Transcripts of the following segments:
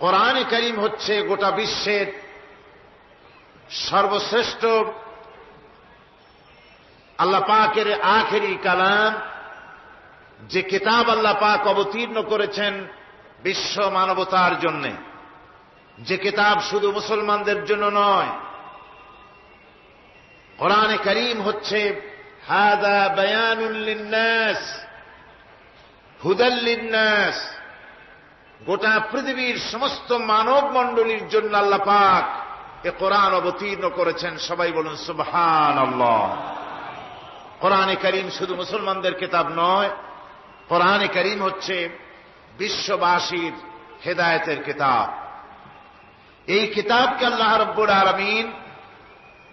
কোরআনে কারীম হচ্ছে গোটা বিশ্বের সর্বশ্রেষ্ঠ আল্লাহ পাকের আখেরি কালাম, যে কিতাব আল্লাহ পাক অবতীর্ণ করেছেন বিশ্ব মানবতার জন্যে, যে কিতাব শুধু মুসলমানদের জন্য নয়। কোরআনে কারীম হচ্ছে হাযা বায়ানুল লিন্নাস হুদাল লিন্নাস, গোটা পৃথিবীর সমস্ত মানব মণ্ডলীর জন্য আল্লাহ পাক এ কোরআন অবতীর্ণ করেছেন। সবাই বলুন সুবহানাল্লাহ। কোরআনে কারীম শুধু মুসলমানদের কিতাব নয়, কোরআনে কারীম হচ্ছে বিশ্ববাসীর হেদায়েতের কিতাব। এই কিতাবকে আল্লাহ রাব্বুল আলামিন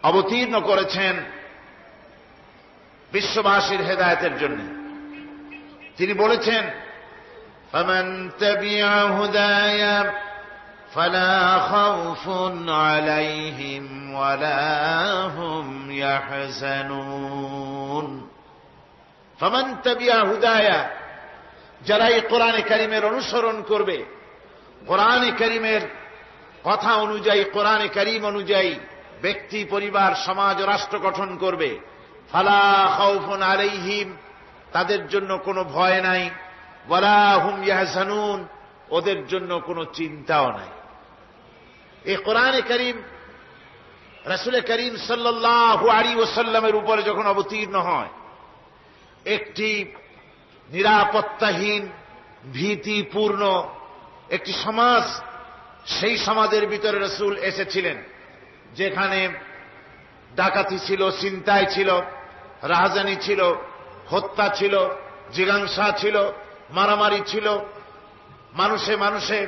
অবতীর্ণ করেছেন বিশ্ববাসীর হেদায়েতের জন্য। তিনি বলেছেন, ফামান তাবিআ হুদায়া ফালা খাউফুন আলাইহিম ওয়ালা হুম ইয়াহজানুন। ফামান তাবিআ হুদায়া, যারা এই কোরআনে কারীমের অনুসরণ করবে, কোরআনে কারীমের কথা অনুযায়ী, কোরআনে কারীম অনুযায়ী ব্যক্তি, পরিবার, সমাজ ও রাষ্ট্র গঠন করবে, ফালা খাউফুন আলাইহিম, তাদের জন্য কোনো ভয় নাই, ওয়ালা হুম ইয়াহজানুন, ওদের জন্য কোনো চিন্তাও নাই। এই কোরআনে কারীম রাসূল করিম সাল্লাল্লাহু আলাইহি ওয়াসাল্লামের উপরে যখন অবতীর্ণ হয়, একটি নিরাপত্তাহীন, ভীতিপূর্ণ একটি সমাজ, সেই সমাজের ভিতরে রাসূল এসেছিলেন, যেখানে ডাকাতি ছিল, ছিনতাই ছিল, রাহাজানি ছিল, হত্যা ছিল, জিজ্ঞাসা ছিল, মারামারি ছিল, মানুষে মানুষে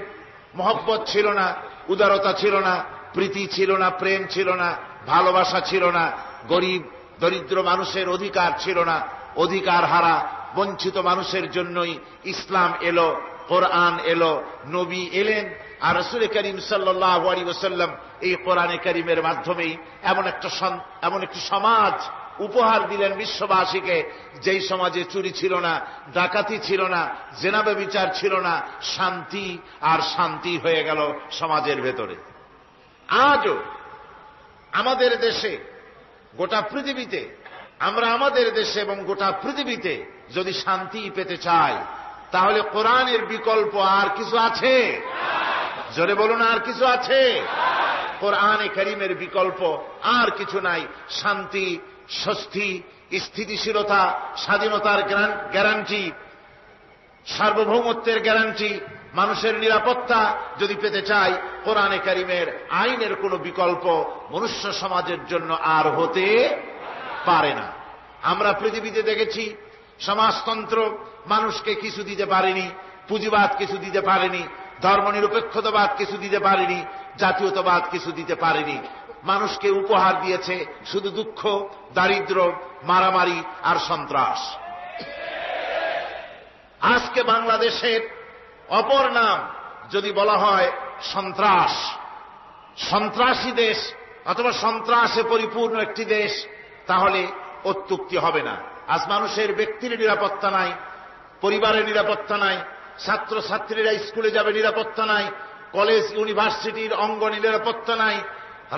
মহব্বত ছিল না, উদারতা ছিল না, প্রীতি ছিল না, প্রেম ছিল না, ভালোবাসা ছিল না, গরিব দরিদ্র মানুষের অধিকার ছিল না, অধিকার হারা বঞ্চিত মানুষের জন্যই ইসলাম এলো, কোরআন এলো, নবী এলেন। আর রাসূল করিম সাল্লাল্লাহু আলাইহি ওয়াসাল্লাম এই কোরআনে কারীমের মাধ্যমেই এমন একটি সমাজ উপহার দিলেন বিশ্ববাসীকে, যেই সমাজে চুরি ছিল না, ডাকাতি ছিল না, জেনা ব্যভিচার ছিল না, শান্তি আর শান্তি হয়ে গেল সমাজের ভেতরে। আজও আমাদের দেশে, গোটা পৃথিবীতে, আমরা আমাদের দেশে এবং গোটা পৃথিবীতে যদি শান্তি পেতে চাই, তাহলে কোরআনের বিকল্প আর কিছু আছে? জোরে বলুন, আর কিছু আছে? কোরআনে কারীমের বিকল্প আর কিছু নাই। শান্তি, স্বস্তি, স্থিতিশীলতা, স্বাধীনতার গ্যারান্টি, সার্বভৌমত্বের গ্যারান্টি, মানুষের নিরাপত্তা যদি পেতে চাই, কোরআনে কারীমের আইনের কোনো বিকল্প মনুষ্য সমাজের জন্য আর হতে পারে না। আমরা পৃথিবীতে দেখেছি সমাজতন্ত্র মানুষকে কিছু দিতে পারেনি, পুঁজিবাদ কিছু দিতে পারেনি, ধর্মনিরপেক্ষতাবাদ কিছু দিতে পারেনি, জাতীয়তাবাদ কিছু দিতে পারেনি। মানুষকে উপহার দিয়েছে শুধু দুঃখ, দারিদ্র্য, মারামারি আর সন্ত্রাস। আজকে বাংলাদেশের অপর নাম যদি বলা হয় সন্ত্রাস, সন্ত্রাসী দেশ অথবা সন্ত্রাসে পরিপূর্ণ একটি দেশ, তাহলে অত্যুক্তি হবে না। আজ মানুষের ব্যক্তির নিরাপত্তা নাই, পরিবারের নিরাপত্তা নাই, ছাত্র ছাত্রীরা স্কুলে যাবে নিরাপত্তা নাই, কলেজ ইউনিভার্সিটির অঙ্গনে নিরাপত্তা নাই,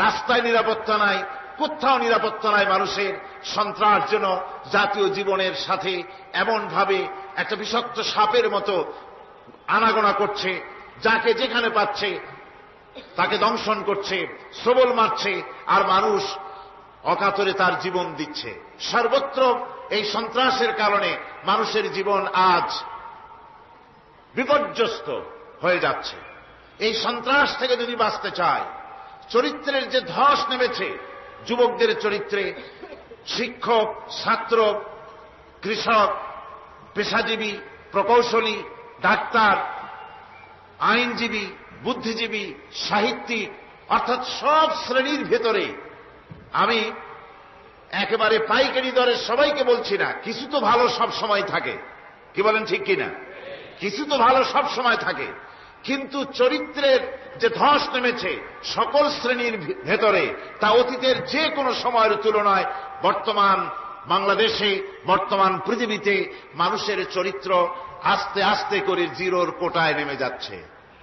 রাস্তায় নিরাপত্তা নাই, কোথাও নিরাপত্তা নাই মানুষের। সন্ত্রাস যেন জাতীয় জীবনের সাথে এমনভাবে একটা বিষাক্ত সাপের মতো আনাগোনা করছে, যাকে যেখানে পাচ্ছে তাকে দংশন করছে, সবল মারছে, আর মানুষ অকাতরে তার জীবন দিচ্ছে। সর্বত্র এই সন্ত্রাসের কারণে মানুষের জীবন আজ বিপর্যস্ত হয়ে যাচ্ছে। এই সন্ত্রাস থেকে যদি বাঁচতে চায়, চরিত্রের যে ধস নেমেছে যুবকদের চরিত্রে, শিক্ষক, ছাত্র, কৃষক, পেশাজীবী, প্রকৌশলী, ডাক্তার, আইনজীবী, বুদ্ধিজীবী, সাহিত্যিক, অর্থাৎ সব শ্রেণীর ভেতরে, আমি একেবারে পাইকারি দরে সবাইকে বলছি না, কিছু তো ভালো সব সময় থাকে, কি বলেন ঠিক কিনা? কিছু তো ভালো সব সময় থাকে, কিন্তু চরিত্রের যে ধস নেমেছে সকল শ্রেণীর ভেতরে, তা অতীতের যে কোনো সময়ের তুলনায় বর্তমান বাংলাদেশে, বর্তমান পৃথিবীতে মানুষের চরিত্র আস্তে আস্তে করে জিরোর কোটায় নেমে যাচ্ছে।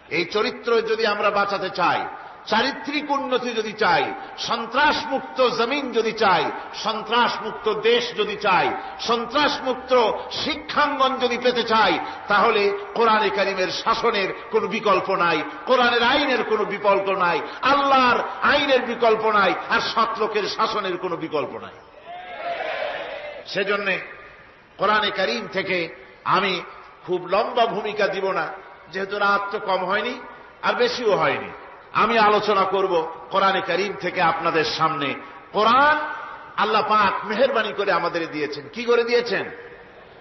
এই চরিত্র যদি আমরা বাঁচাতে চাই, চারিত্রিক উন্নতি যদি চাই, সন্ত্রাসমুক্ত জমিন যদি চাই, সন্ত্রাসমুক্ত দেশ যদি চাই, সন্ত্রাসমুক্ত শিক্ষাঙ্গন যদি পেতে চাই, তাহলে কোরআনে কারিমের শাসনের কোনো বিকল্প নাই, কোরআনের আইনের কোনো বিকল্প নাই, আল্লাহর আইনের বিকল্প নাই, আর সৎ লোকের শাসনের কোনো বিকল্প নাই। সেজন্য কোরআনে কারিম থেকে আমি খুব লম্বা ভূমিকা দিব না, যেহেতু রাত তো কম হয়নি আর বেশিও হয়নি। আমি আলোচনা করব কোরআনে কারিম থেকে আপনাদের সামনে। কোরআন আল্লাহ পাক মেহেরবানি করে আমাদের দিয়েছেন। কি করে দিয়েছেন?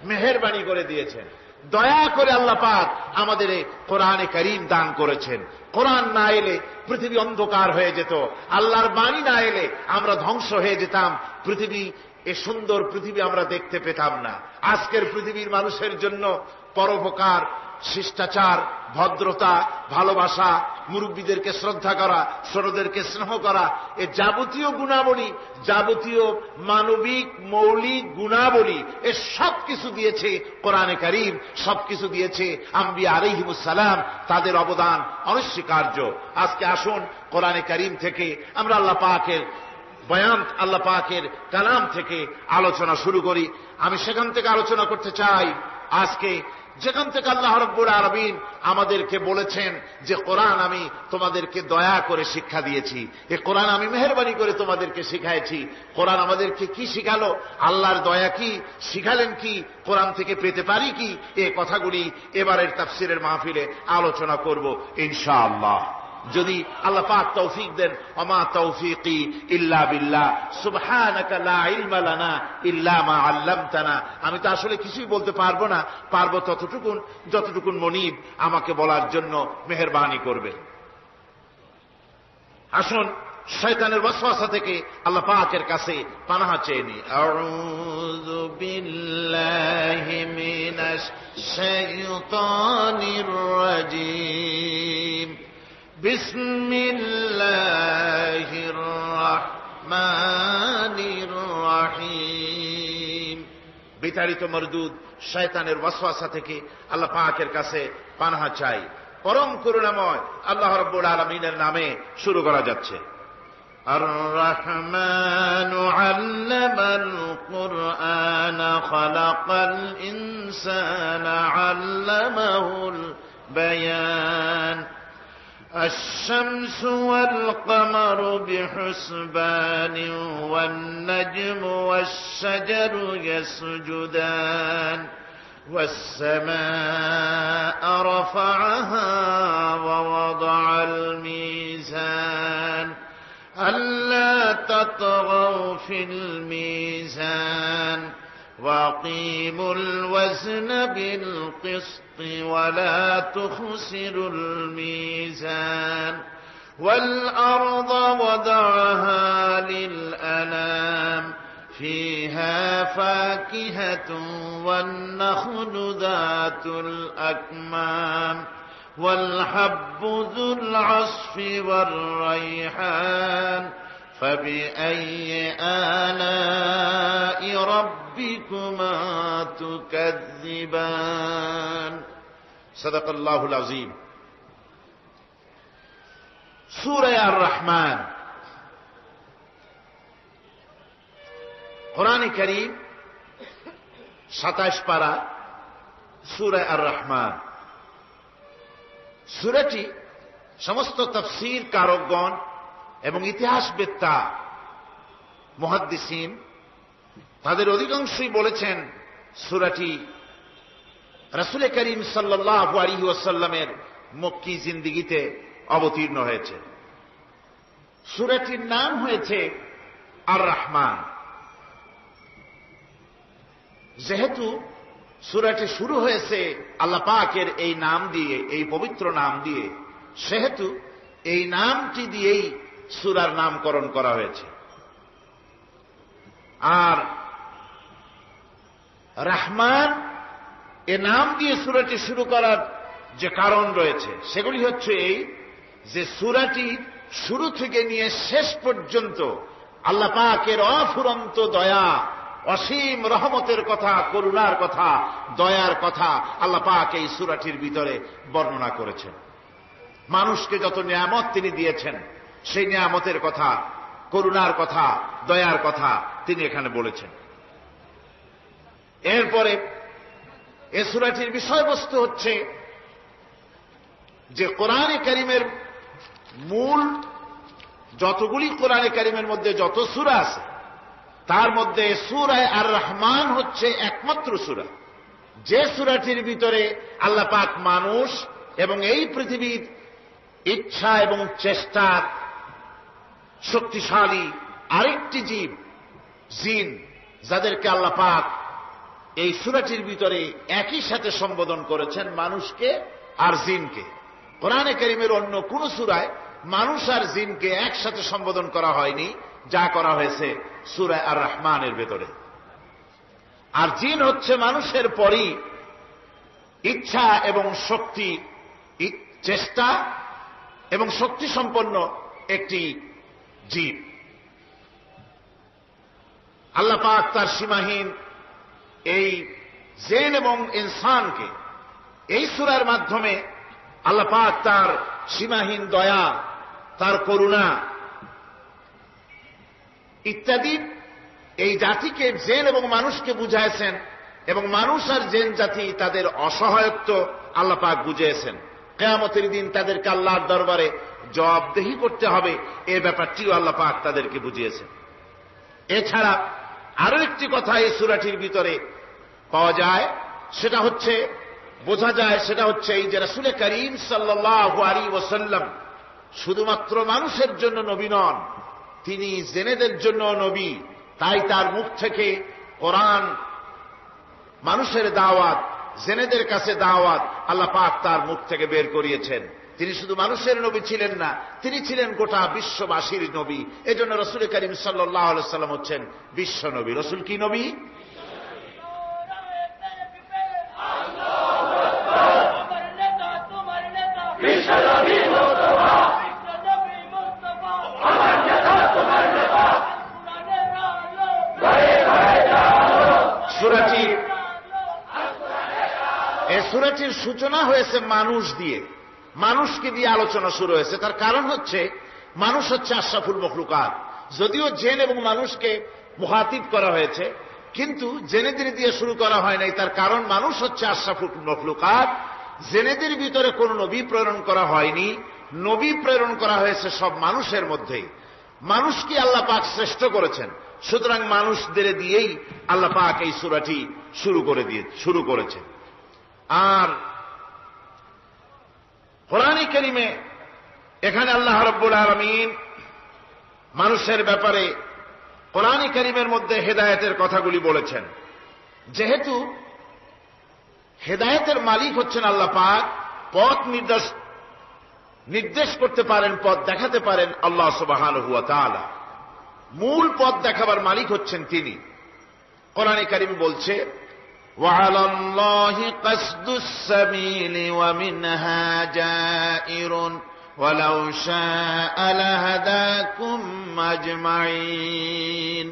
মেহেরবানি করে দিয়েছেন, দয়া করে আল্লাহ পাক আমাদের কোরআনে কারিম দান করেছেন। কোরআন না এলে পৃথিবী অন্ধকার হয়ে যেত, আল্লাহর বাণী না এলে আমরা ধ্বংস হয়ে যেতাম, পৃথিবী, এ সুন্দর পৃথিবী আমরা দেখতে পেতাম না। আজকের পৃথিবীর মানুষের জন্য পরোপকার, শিষ্টাচার, ভদ্রতা, ভালোবাসা, মুরব্বীদেরকে শ্রদ্ধা করা, ছোটদেরকে স্নেহ করা, এ যাবতীয় গুণাবলী, যাবতীয় মানবিক মৌলিক গুণাবলী, এ সব কিছু দিয়েছে কোরআনে কারীম, সবকিছু দিয়েছে আম্বিয়া আলাইহিমুস সালাম। তাদের অবদান অনস্বীকার্য। আজকে আসুন কোরআনে কারীম থেকে আমরা আল্লাহ পাকের বয়ান, আল্লাহ পাকের কালাম থেকে আলোচনা শুরু করি। আমি সেখান থেকে আলোচনা করতে চাই আজকে যেখান থেকে আল্লাহ রাব্বুল আলামিন আমাদেরকে বলেছেন যে কোরআন আমি তোমাদেরকে দয়া করে শিক্ষা দিয়েছি, এ কোরআন আমি মেহেরবানি করে তোমাদেরকে শিখাইছি। কোরআন আমাদেরকে কি শিখালো, আল্লাহর দয়া কি শিখালেন, কি কোরআন থেকে পেতে পারি কি, এই কথাগুলি এবারের তাফসীরের মাহফিলে আলোচনা করব ইনশাআল্লাহ, যদি আল্লাহ পাক তৌফিক দেন। ওমা তৌফিকি ইল্লা বিল্লাহ, সুবহানাকা লা ইলমা লানা ইল্লা মা আল্লামতানা। আমি তো আসলে কিছুই বলতে পারবো না, পারবো ততটুকুন যতটুকুন মনিব আমাকে বলার জন্য মেহেরবানি করবে। আসুন শয়তানের ওয়াসওয়াসা থেকে আল্লাহ পাকের কাছে পানাহ চেয়ে নিই। আউযু বিল্লাহি মিনাশ শাইতানির রাজীম। বিসমিল্লাহির রাহমানির রাহিম। বিতাড়িত মরদুদ শয়তানের ওয়াসওয়াসা থেকে আল্লাহ পাকের কাছে পানাহ চাই। পরম করুণাময় আল্লাহ রাব্বুল আলামিনের নামে শুরু করা যাচ্ছে। আর রহমানু আল্লামাল কুরআনা খালাকাল ইনসানা আল্লামাহুল বায়ান। الشمس والقمر بحسبان والنجم والشجر يسجدان والسماء رفعها ووضع الميزان ألا تطغوا في الميزان وأقيموا الوزن بالقسط ولا تخسروا الميزان والأرض وضعها للأنام فيها فاكهة والنخل ذات الأكمام والحب ذو العصف والريحان فبأي آلاء ربكما تكذبان صدق الله العظيم। সূরা আর রহমান, কোরআনে কারীম 27 পারা, সূরা আর রহমান। সূরাটি সমস্ত তাফসীর কারকগণ এবং ইতিহাসবেত্তা মুহাদ্দিসিন তাদের অধিকাংশই বলেছেন সূরাটি রাসূল করিম সাল্লাল্লাহু আলাইহি ওয়াসাল্লামের মক্কি জিন্দেগিতে অবতীর্ণ হয়েছে। সূরাটির নাম হয়েছে আর রহমান। যেহেতু সূরাটি শুরু হয়েছে আল্লাহ পাকের এই নাম দিয়ে, এই পবিত্র নাম দিয়ে, সেহেতু এই নামটি দিয়েই সূরার নামকরণ করা হয়েছে। আর রহমান এ নাম দিয়ে সূরাটি শুরু করার যে কারণ রয়েছে সেগুলি হচ্ছে এই যে সূরাটি শুরু থেকে নিয়ে শেষ পর্যন্ত আল্লাহ পাকের অফুরন্ত দয়া, অসীম রহমতের কথা, করুণার কথা, দয়ার কথা আল্লাহ পাক এই সূরাটির ভিতরে বর্ণনা করেছেন। মানুষকে যত নিয়ামত তিনি দিয়েছেন সেই নিয়ামতের কথা, করুণার কথা, দয়ার কথা তিনি এখানে বলেছেন। এরপরে এ সূরাটির বিষয়বস্তু হচ্ছে যে কোরআনে কারীমের মূল যতগুলি কোরআনে কারীমের মধ্যে যত সূরা আছে তার মধ্যে সূরা আর রহমান হচ্ছে একমাত্র সূরা, যে সূরাটির ভিতরে আল্লাহ পাক মানুষ এবং এই পৃথিবীর ইচ্ছা এবং চেষ্টার শক্তিশালী আরেকটি জীব জিন, যাদেরকে আল্লাহ পাক এই সূরাটির ভিতরে একই সাথে সম্বোধন করেছেন, মানুষকে আর জিনকে। কোরআনে কারীমের অন্য কোন সূরায় মানুষ আর জিনকে একসাথে সম্বোধন করা হয়নি, যা করা হয়েছে সূরা আর রহমানের ভেতরে। আর জিন হচ্ছে মানুষের পরই ইচ্ছা এবং শক্তি, চেষ্টা এবং শক্তি সম্পন্ন একটি জীব। আল্লাহ পাক তার সীমাহীন এই জিন এবং ইনসানকে এই সূরার মাধ্যমে আল্লাহ পাক তার সীমাহীন দয়া, তার করুণা ইত্যাদি এই জাতিকে, জিন এবং মানুষকে বুঝাইছেন, এবং মানুষ আর জিন জাতি তাদের অসহায়ত্ব আল্লাহ পাক বুঝিয়েছেন। কিয়ামতের দিন তাদেরকে আল্লাহর দরবারে জবাবদেহি করতে হবে, এই ব্যাপারটিও আল্লাহ পাক তাদেরকে বুঝিয়েছেন। এছাড়া আরো একটি কথা এই সূরাটির ভিতরে পাওয়া যায়, সেটা হচ্ছে বোঝা যায়, সেটা হচ্ছে এই যে রাসূল করিম সাল্লাল্লাহু আলাইহি ওয়াসাল্লাম শুধুমাত্র মানুষের জন্য নবী নন, তিনি জিনেদের জন্য নবী। তাই তার মুখ থেকে কোরআন, মানুষের দাওয়াত, জিনেদের কাছে দাওয়াত আল্লাহ পাক তার মুখ থেকে বের করিয়েছেন। তিনি শুধু মানুষের নবী ছিলেন না, তিনি ছিলেন গোটা বিশ্ববাসীর নবী। এজন্য রাসূল করিম সাল্লাল্লাহু আলাইহি ওয়াসাল্লাম হচ্ছেন বিশ্ব নবী। রাসূল কি নবী? সূরাটির সূচনা হয়েছে মানুষ দিয়ে, মানুষকে দিয়ে আলোচনা শুরু হয়েছে। তার কারণ হচ্ছে মানুষ হচ্ছে আশরাফুল মখলুকাত। যদিও জিন এবং মানুষকে মুখাতিব করা হয়েছে, কিন্তু জেনেদের দিয়ে শুরু করা হয় নাই। তার কারণ মানুষ হচ্ছে আশরাফুল মখলুকাত। জেনেদের ভিতরে কোন নবী প্রেরণ করা হয়নি, নবী প্রেরণ করা হয়েছে সব মানুষের মধ্যেই। মানুষকে আল্লাহ পাক শ্রেষ্ঠ করেছেন, সুতরাং মানুষদের দিয়েই আল্লাহ পাক এই সূরাটি শুরু করেছেন। আর কোরআনে কারীমে এখানে আল্লাহ রাব্বুল আলামিন মানুষের ব্যাপারে কোরআনে কারীমের মধ্যে হেদায়েতের কথাগুলি বলেছেন। যেহেতু হেদায়েতের মালিক হচ্ছেন আল্লাহ পাক, পথ নির্দেশ করতে পারেন, পথ দেখাতে পারেন আল্লাহ সুবহানাহু ওয়া তাআলা। মূল পথ দেখাবার মালিক হচ্ছেন তিনি। কোরআনে কারীম বলছে, وعلى الله قصد السبيل ومنها جائر ولو شاء لهداكم أجمعين।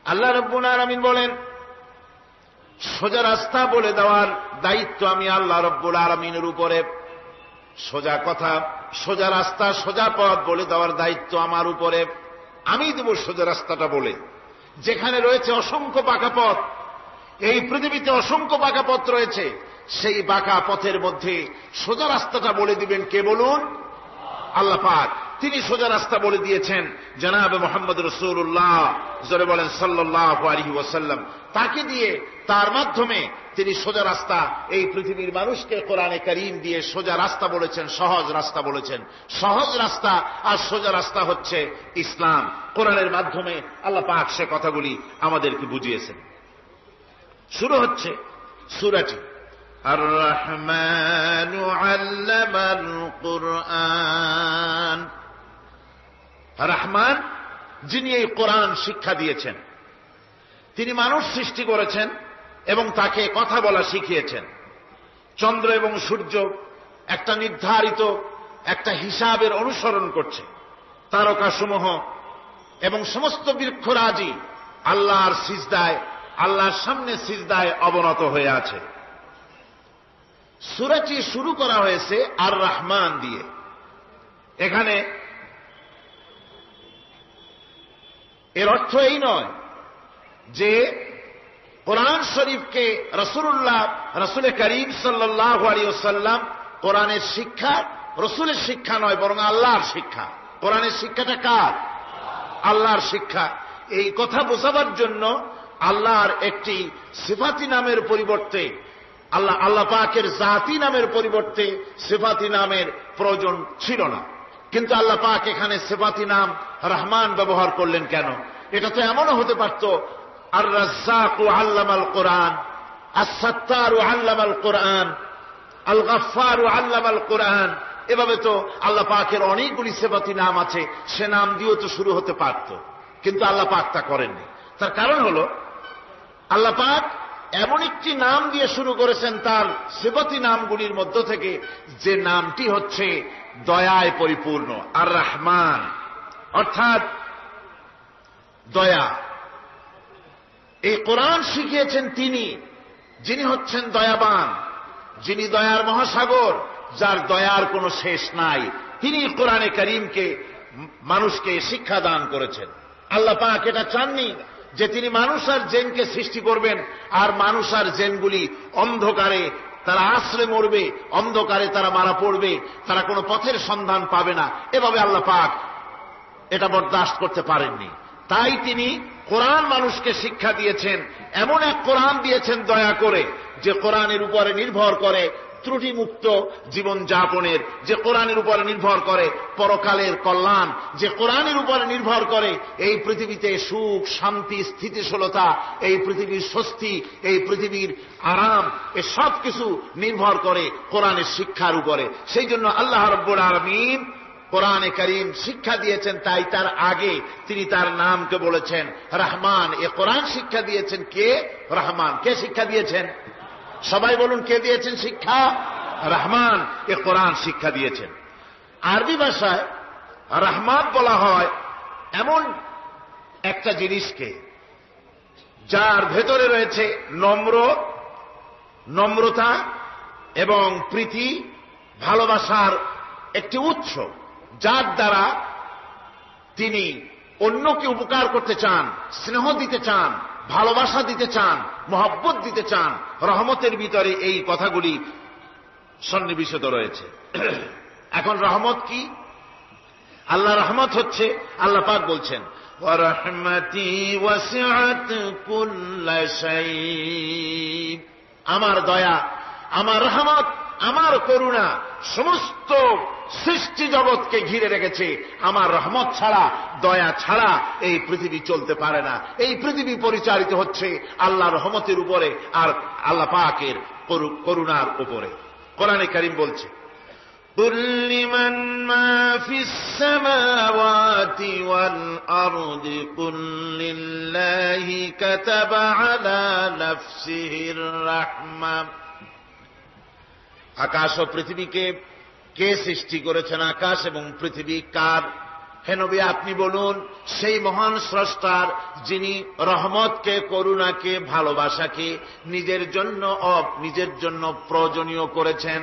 আল্লাহ রাব্বুল আলামিন বলেন, সোজা রাস্তা বলে দেওয়ার দায়িত্ব আমি আল্লাহ রাব্বুল আলামিনের উপরে। সোজা কথা, সোজা রাস্তা, সোজা পথ বলে দেওয়ার দায়িত্ব আমার উপরে। আমি দেব সোজা রাস্তাটা বলে। যেখানে রয়েছে অসংখ্য বাঁকা পথ, এই পৃথিবীতে অসংখ্য বাঁকা পথ রয়েছে, সেই বাঁকা পথের মধ্যে সোজা রাস্তাটা বলে দিবেন কে বলুন? আল্লাহ পাক। তিনি সোজা রাস্তা বলে দিয়েছেন জনাবে মুহাম্মদ রাসূলুল্লাহ, জোরে বলেন সাল্লাল্লাহু আলাইহি ওয়াসাল্লাম। তাকে দিয়ে, তার মাধ্যমে তিনি সোজা রাস্তা এই পৃথিবীর মানুষকে কোরআনে কারীম দিয়ে সোজা রাস্তা বলেছেন, সহজ রাস্তা বলেছেন। সহজ রাস্তা আর সোজা রাস্তা হচ্ছে ইসলাম। কোরআনের মাধ্যমে আল্লাহ পাক সে কথাগুলি আমাদেরকে বুঝিয়েছেন। শুরু হচ্ছে সূরাটি আর রহমানু আল্লামাল কুরআন। রহমান, যিনি এই কোরআন শিক্ষা দিয়েছেন। তিনি মানুষ সৃষ্টি করেছেন এবং তাকে কথা বলা শিখিয়েছেন। চন্দ্র এবং সূর্য একটা নির্ধারিত একটা হিসাবের অনুসরণ করছে। তারকাসমূহ এবং সমস্ত বৃক্ষরাজি আল্লাহর সিজদায়, আল্লাহর সামনে সিজদায় অবনত হয়ে আছে। সূরাটি শুরু করা হয়েছে আর রহমান দিয়ে। এখানে এর অর্থ এই নয় যে কোরআন শরীফকে রসুল করিম সাল্লাল্লাহু আলাইহি ওয়াসাল্লাম কোরআনের শিক্ষা রসুলের শিক্ষা নয়, বরং আল্লাহর শিক্ষা। কোরআনের শিক্ষাটা কার? আল্লাহর শিক্ষা। এই কথা বোঝাবার জন্য আল্লাহর একটি সিফাতি নামের পরিবর্তে আল্লাহ পাকের জাতি নামের পরিবর্তে সিফাতি নামের প্রয়োজন ছিল না। কিন্তু আল্লাহ পাক এখানে সিফাতি নাম রহমান ব্যবহার করলেন কেন? এটা তো এমনও হতে পারত আর রাজ্জাকু আল্লামাল কোরআন, আস-সাত্তারু আল্লামাল কোরআন, আল গাফফারু আল্লামাল কোরআন। এভাবে তো আল্লাহ পাকের অনেকগুলি সিফাতি নাম আছে, সে নাম দিয়েও তো শুরু হতে পারত, কিন্তু আল্লাহ পাক তা করেননি। তার কারণ হলো আল্লাহ পাক এমন একটি নাম দিয়ে শুরু করেছেন তার সিফাতি নামগুলির মধ্য থেকে, যে নামটি হচ্ছে দয়ায় পরিপূর্ণ, আর রহমান, অর্থাৎ দয়া। এই কোরআন শিখিয়েছেন তিনি, যিনি হচ্ছেন দয়াবান, যিনি দয়ার মহাসাগর, যার দয়ার কোনো শেষ নাই। তিনি কোরআনে কারীমকে মানুষকে শিক্ষা দান করেছেন। আল্লাহ পাক এটা চাননি যে তিনি মানুষ আর জিনকে সৃষ্টি করবেন আর মানুষ আর জিনগুলি অন্ধকারে তারা আশ্রে মরবে, অন্ধকারে তারা মারা পড়বে, তারা কোনো পথের সন্ধান পাবে না। এভাবে আল্লাহ পাক এটা বরদাস্ত করতে পারেননি। তাই তিনি কোরআন মানুষকে শিক্ষা দিয়েছেন, এমন এক কোরআন দিয়েছেন দয়া করে, যে কোরআনের উপরে নির্ভর করে ত্রুটিমুক্ত জীবন যাপনের, যে কোরআনের উপরে নির্ভর করে পরকালের কল্যাণ, যে কোরআনের উপরে নির্ভর করে এই পৃথিবীতে সুখ, শান্তি, স্থিতিশীলতা, এই পৃথিবীর স্বস্তি, এই পৃথিবীর আরাম, এ সব কিছু নির্ভর করে কোরআনের শিক্ষার উপরে। সেই জন্য আল্লাহ রাব্বুল আলামিন কোরআনে কারীম শিক্ষা দিয়েছেন। তাই তার আগে তিনি তার নামকে বলেছেন রহমান। এ কোরআন শিক্ষা দিয়েছেন কে? রহমান। কে শিক্ষা দিয়েছেন? সবাই বলুন, কে দিয়েছেন শিক্ষা? রহমান। এ কোরআন শিক্ষা দিয়েছেন। আরবি ভাষায় রহমান বলা হয় এমন একটা জিনিসকে যার ভেতরে রয়েছে নম্রতা এবং প্রীতি, ভালোবাসার একটি উৎস, যার দ্বারা তিনি অন্যকে উপকার করতে চান, স্নেহ দিতে চান, ভালোবাসা দিতে চান, মহব্বত দিতে চান। রহমতের ভিতরে এই কথাগুলি সন্নিবেশিত রয়েছে। এখন রহমত কি? আল্লাহ রহমত হচ্ছে, আল্লাহ পাক বলছেন ওয়া রাহমাতি ওয়াসিআত কুল্লা শাই, আমার দয়া, আমার রহমত, আমার করুণা সমস্ত সৃষ্টি জগৎকে ঘিরে রেখেছে। আমার রহমত ছাড়া, দয়া ছাড়া এই পৃথিবী চলতে পারে না। এই পৃথিবী পরিচালিত হচ্ছে আল্লাহর রহমতের উপরে আর আল্লাহ পাকের করুণার উপরে। কোরআনে কারীম বলছে কুল লিমান মা ফিস সামাওয়াতি ওয়াল আরদি কুল লিল্লাহি কাতাবা আলা নাফসিহির রাহমা। আকাশ ও পৃথিবীকে কে সৃষ্টি করেছেন? আকাশ এবং পৃথিবী কার? হে নবী আপনি বলুন, সেই মহান স্রষ্টার, যিনি রহমতকে, করুণাকে, ভালোবাসাকে নিজের জন্য প্রয়োজনীয় করেছেন।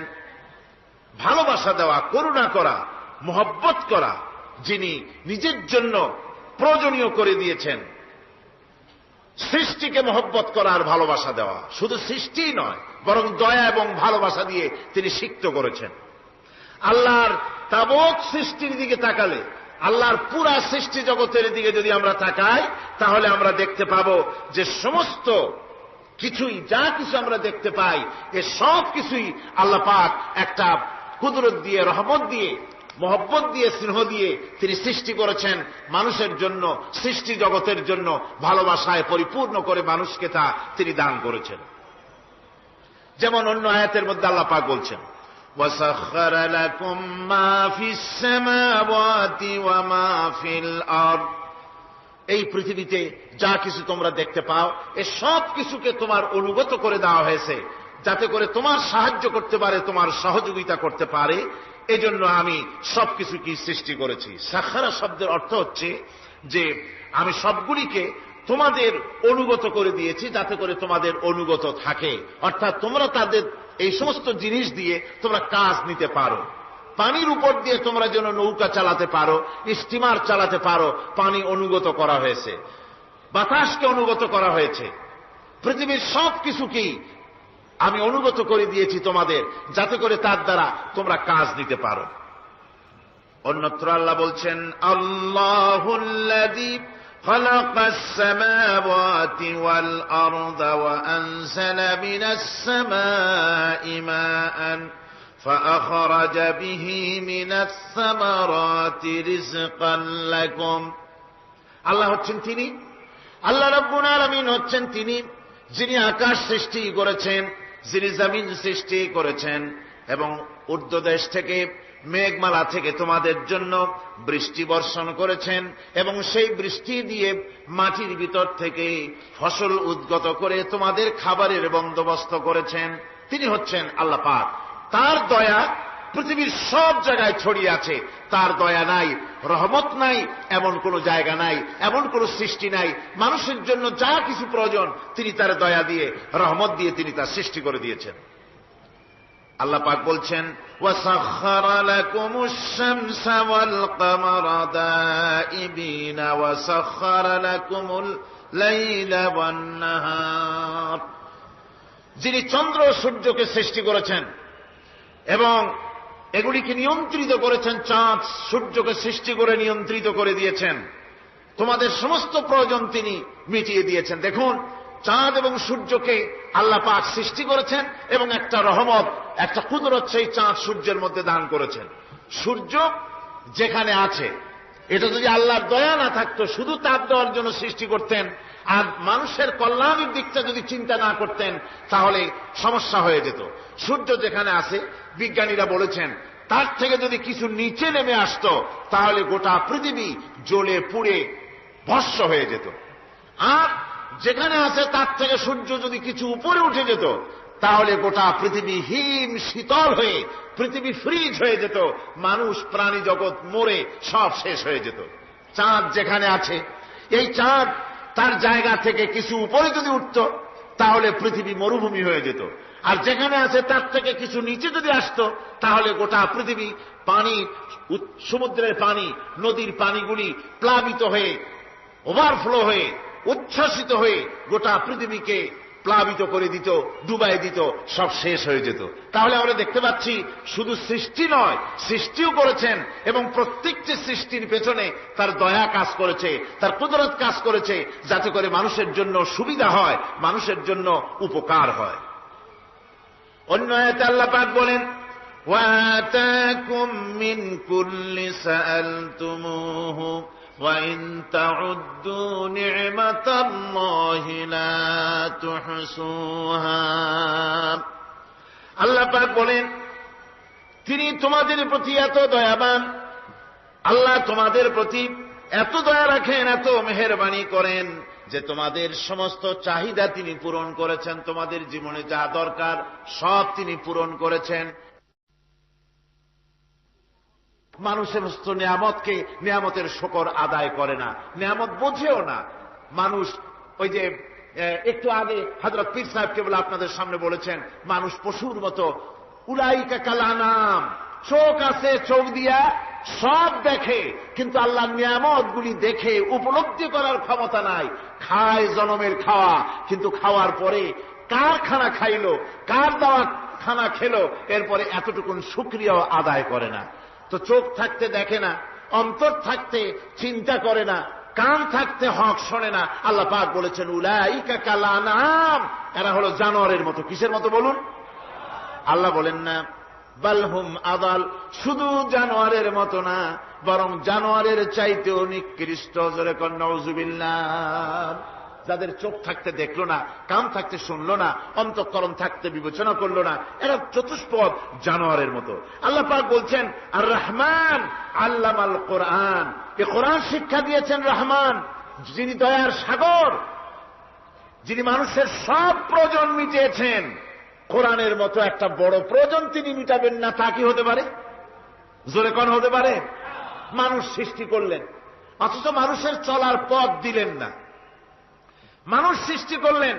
ভালোবাসা দেওয়া, করুণা করা, মহব্বত করা, যিনি নিজের জন্য প্রয়োজনীয় করে দিয়েছেন। সৃষ্টিকে মহব্বত করা আর ভালোবাসা দেওয়া, শুধু সৃষ্টি নয় বরং দয়া এবং ভালোবাসা দিয়ে তিনি সিক্ত করেছেন। আল্লাহর তাবৎ সৃষ্টির দিকে তাকালে, আল্লাহর পুরা সৃষ্টি জগতের দিকে যদি আমরা তাকাই, তাহলে আমরা দেখতে পাব যে সমস্ত কিছুই, যা কিছু আমরা দেখতে পাই, এ সব কিছুই আল্লাহ পাক একটা কুদরত দিয়ে, রহমত দিয়ে, মহব্বত দিয়ে, স্নেহ দিয়ে তিনি সৃষ্টি করেছেন মানুষের জন্য, সৃষ্টি জগতের জন্য। ভালোবাসায় পরিপূর্ণ করে মানুষকে তা তিনি দান করেছেন। যেমন অন্য আয়াতের মধ্যে আল্লাহ পাক বলছেন وَسَخَّرَ لَكُم مَّا فِي السَّمَاوَاتِ وَمَا فِي الْأَرْضِ। এই পৃথিবীতে যা কিছু তোমরা দেখতে পাও, এ সব কিছুকে তোমার অনুগত করে দেওয়া হয়েছে, যাতে করে তোমার সাহায্য করতে পারে, তোমার সহযোগিতা করতে পারে। এজন্য আমি সবকিছুকে সৃষ্টি করেছি। সাখারা শব্দের অর্থ হচ্ছে যে আমি সবগুলিকে তোমাদের অনুগত করে দিয়েছি, যাতে করে তোমাদের অনুগত থাকে, অর্থাৎ তোমরা তাদের এই সমস্ত জিনিস দিয়ে তোমরা কাজ নিতে পারো। পানির উপর দিয়ে তোমরা যেন নৌকা চালাতে পারো, স্টিমার চালাতে পারো, পানি অনুগত করা হয়েছে, বাতাসকে অনুগত করা হয়েছে, পৃথিবীর সব কিছুকেই আমি অনুগত করে দিয়েছি তোমাদের, যাতে করে তার দ্বারা তোমরা কাজ নিতে পারো। অন্যত্র আল্লাহ বলছেন, আল্লাহুল্লাযী খালাকাস সামাওয়াতি ওয়াল আরদা ওয়া আনজালা মিনাস সামাই মাআন ফাআখরাজা বিহি মিনাস সামারাতি রিজকান লাকুম। আল্লাহ হচ্ছেন তিনি, আল্লাহ রাব্বুল আলামিন হচ্ছেন তিনি যিনি আকাশ সৃষ্টি করেছেন, যিনি জমিন সৃষ্টি করেছেন এবং ঊর্ধ্বদেশ থেকে মেঘমালা থেকে তোমাদের জন্য বৃষ্টি বর্ষণ করেছেন এবং সেই বৃষ্টি দিয়ে মাটির ভিতর থেকে ফসল উদ্গত করে তোমাদের খাবারের বন্দোবস্ত করেছেন। তিনি হচ্ছেন আল্লাহ পাক। তার দয়া পৃথিবীর সব জায়গায় ছড়িয়ে আছে। তার দয়া নাই, রহমত নাই, এমন কোন জায়গা নাই, এমন কোন সৃষ্টি নাই। মানুষের জন্য যা কিছু প্রয়োজন তিনি তার দয়া দিয়ে, রহমত দিয়ে তিনি তার সৃষ্টি করে দিয়েছেন। আল্লাহ পাক বলছেন, ওয়াসাখখারা লাকুমুশ শামসা ওয়াল কামারা দাইবিনা ওয়াসাখখারা লাকুমুল লাইলা ওয়ান নাহার। যিনি চন্দ্র ও সূর্যকে সৃষ্টি করেছেন এবং এগুলিকে নিয়ন্ত্রিত করেছেন, চাঁদ সূর্যকে সৃষ্টি করে নিয়ন্ত্রিত করে দিয়েছেন, তোমাদের সমস্ত প্রয়োজন তিনি মিটিয়ে দিয়েছেন। দেখুন, চাঁদ এবং সূর্যকে আল্লাহ পাক সৃষ্টি করেছেন এবং একটা রহমত, একটা কুদরত সেই চাঁদ সূর্যের মধ্যে দান করেছেন। সূর্য যেখানে আছে, এটা যদি আল্লাহর দয়া না থাকতো, শুধু তাপ দেওয়ার জন্য সৃষ্টি করতেন আর মানুষের কল্যাণের দিকটা যদি চিন্তা না করতেন, তাহলে সমস্যা হয়ে যেত। সূর্য যেখানে আছে, বিজ্ঞানীরা বলেছেন তার থেকে যদি কিছু নিচে নেমে আসতো, তাহলে গোটা পৃথিবী জ্বলে পুড়ে ভস্ম হয়ে যেত। আর যেখানে আছে তার থেকে সূর্য যদি কিছু উপরে উঠে যেত, তাহলে গোটা পৃথিবী হিম শীতল হয়ে, পৃথিবী ফ্রিজ হয়ে যেত, মানুষ প্রাণী জগৎ মরে সব শেষ হয়ে যেত। চাঁদ যেখানে আছে, এই চাঁদ তার জায়গা থেকে কিছু উপরে যদি উঠত, তাহলে পৃথিবী মরুভূমি হয়ে যেত। আর যেখানে আছে তার থেকে কিছু নিচে যদি আসতো, তাহলে গোটা পৃথিবী পানি, সমুদ্রের পানি, নদীর পানিগুলি প্লাবিত হয়ে, ওভারফ্লো হয়ে, উচ্ছ্বসিত হয়ে গোটা পৃথিবীকে প্লাবিত করে দিত, ডুবাই দিত, সব শেষ হয়ে যেত। তাহলে আমরা দেখতে পাচ্ছি শুধু সৃষ্টি নয়, সৃষ্টিও করেছেন এবং প্রত্যেকটি সৃষ্টির পেছনে তার দয়া কাজ করেছে, তার কুদরত কাজ করেছে, যাতে করে মানুষের জন্য সুবিধা হয়, মানুষের জন্য উপকার হয়। অন্য আয়াতে আল্লাহ পাক বলেন, ওয়াতাকুম মিন কুল্লি সাআলতুমুহু وَإِن تَعُدُّوا نِعْمَةَ اللَّهِ لَا تُحْصُوهَا। আল্লাহ পাক বলেন, তিনি তোমাদের প্রতি এত দয়াবান, আল্লাহ তোমাদের প্রতি এত দয়া রাখেন, এত মেহেরবানি করেন যে তোমাদের সমস্ত চাহিদা তিনি পূরণ করেছেন। তোমাদের জীবনে যা দরকার সব তিনি পূরণ করেছেন। মানুষ সমস্ত নিয়ামতকে, নিয়ামতের শুকর আদায় করে না, নিয়ামত বোঝেও না। মানুষ ওই যে একটু আগে হযরত পীর সাহেব কেবল আপনাদের সামনে বলেছেন, মানুষ পশুর মতো, উলাইকা কাল আনাম, চোখ আছে, চোখ দিয়া সব দেখে, কিন্তু আল্লাহর নিয়ামতগুলি দেখে উপলব্ধি করার ক্ষমতা নাই। খায় জনমের খাওয়া, কিন্তু খাওয়ার পরে কার খানা খাইলো, কার দেওয়া খানা খেলো, এরপরে এতটুকুন শুকরিয়াও আদায় করে না। তো চোখ থাকতে দেখে না, অন্তর থাকতে চিন্তা করে না, কান থাকতে হক শোনে না। আল্লাহ পাক বলেছেন, উলাইকা কাল আনাম, এরা হলো জানোয়ারের মতো। কিসের মতো বলুন? আল্লাহ বলেন না বালহুম আদাল, শুধু জানোয়ারের মতো না, বরং জানোয়ারের চাইতেও নিকৃষ্ট। জোরে কোন নাউযুবিল্লাহ। যাদের চোখ থাকতে দেখলো না, কান থাকতে শুনলো না, অন্তঃকরণ থাকতে বিবেচনা করলো না, এরা চতুষ্পদ জানোয়ারের মতো। আল্লাহ পাক বলছেন, আর রহমান আল্লামাল কোরআন, এ কোরআন শিক্ষা দিয়েছেন রহমান, যিনি দয়ার সাগর, যিনি মানুষের সব প্রয়োজন মিটিয়েছেন। কোরআনের মতো একটা বড় প্রয়োজন তিনি মিটাবেন না, তা কি হতে পারে? জোরে কোন হতে পারে? মানুষ সৃষ্টি করলেন, অথচ মানুষের চলার পথ দিলেন না। মানুষ সৃষ্টি করলেন,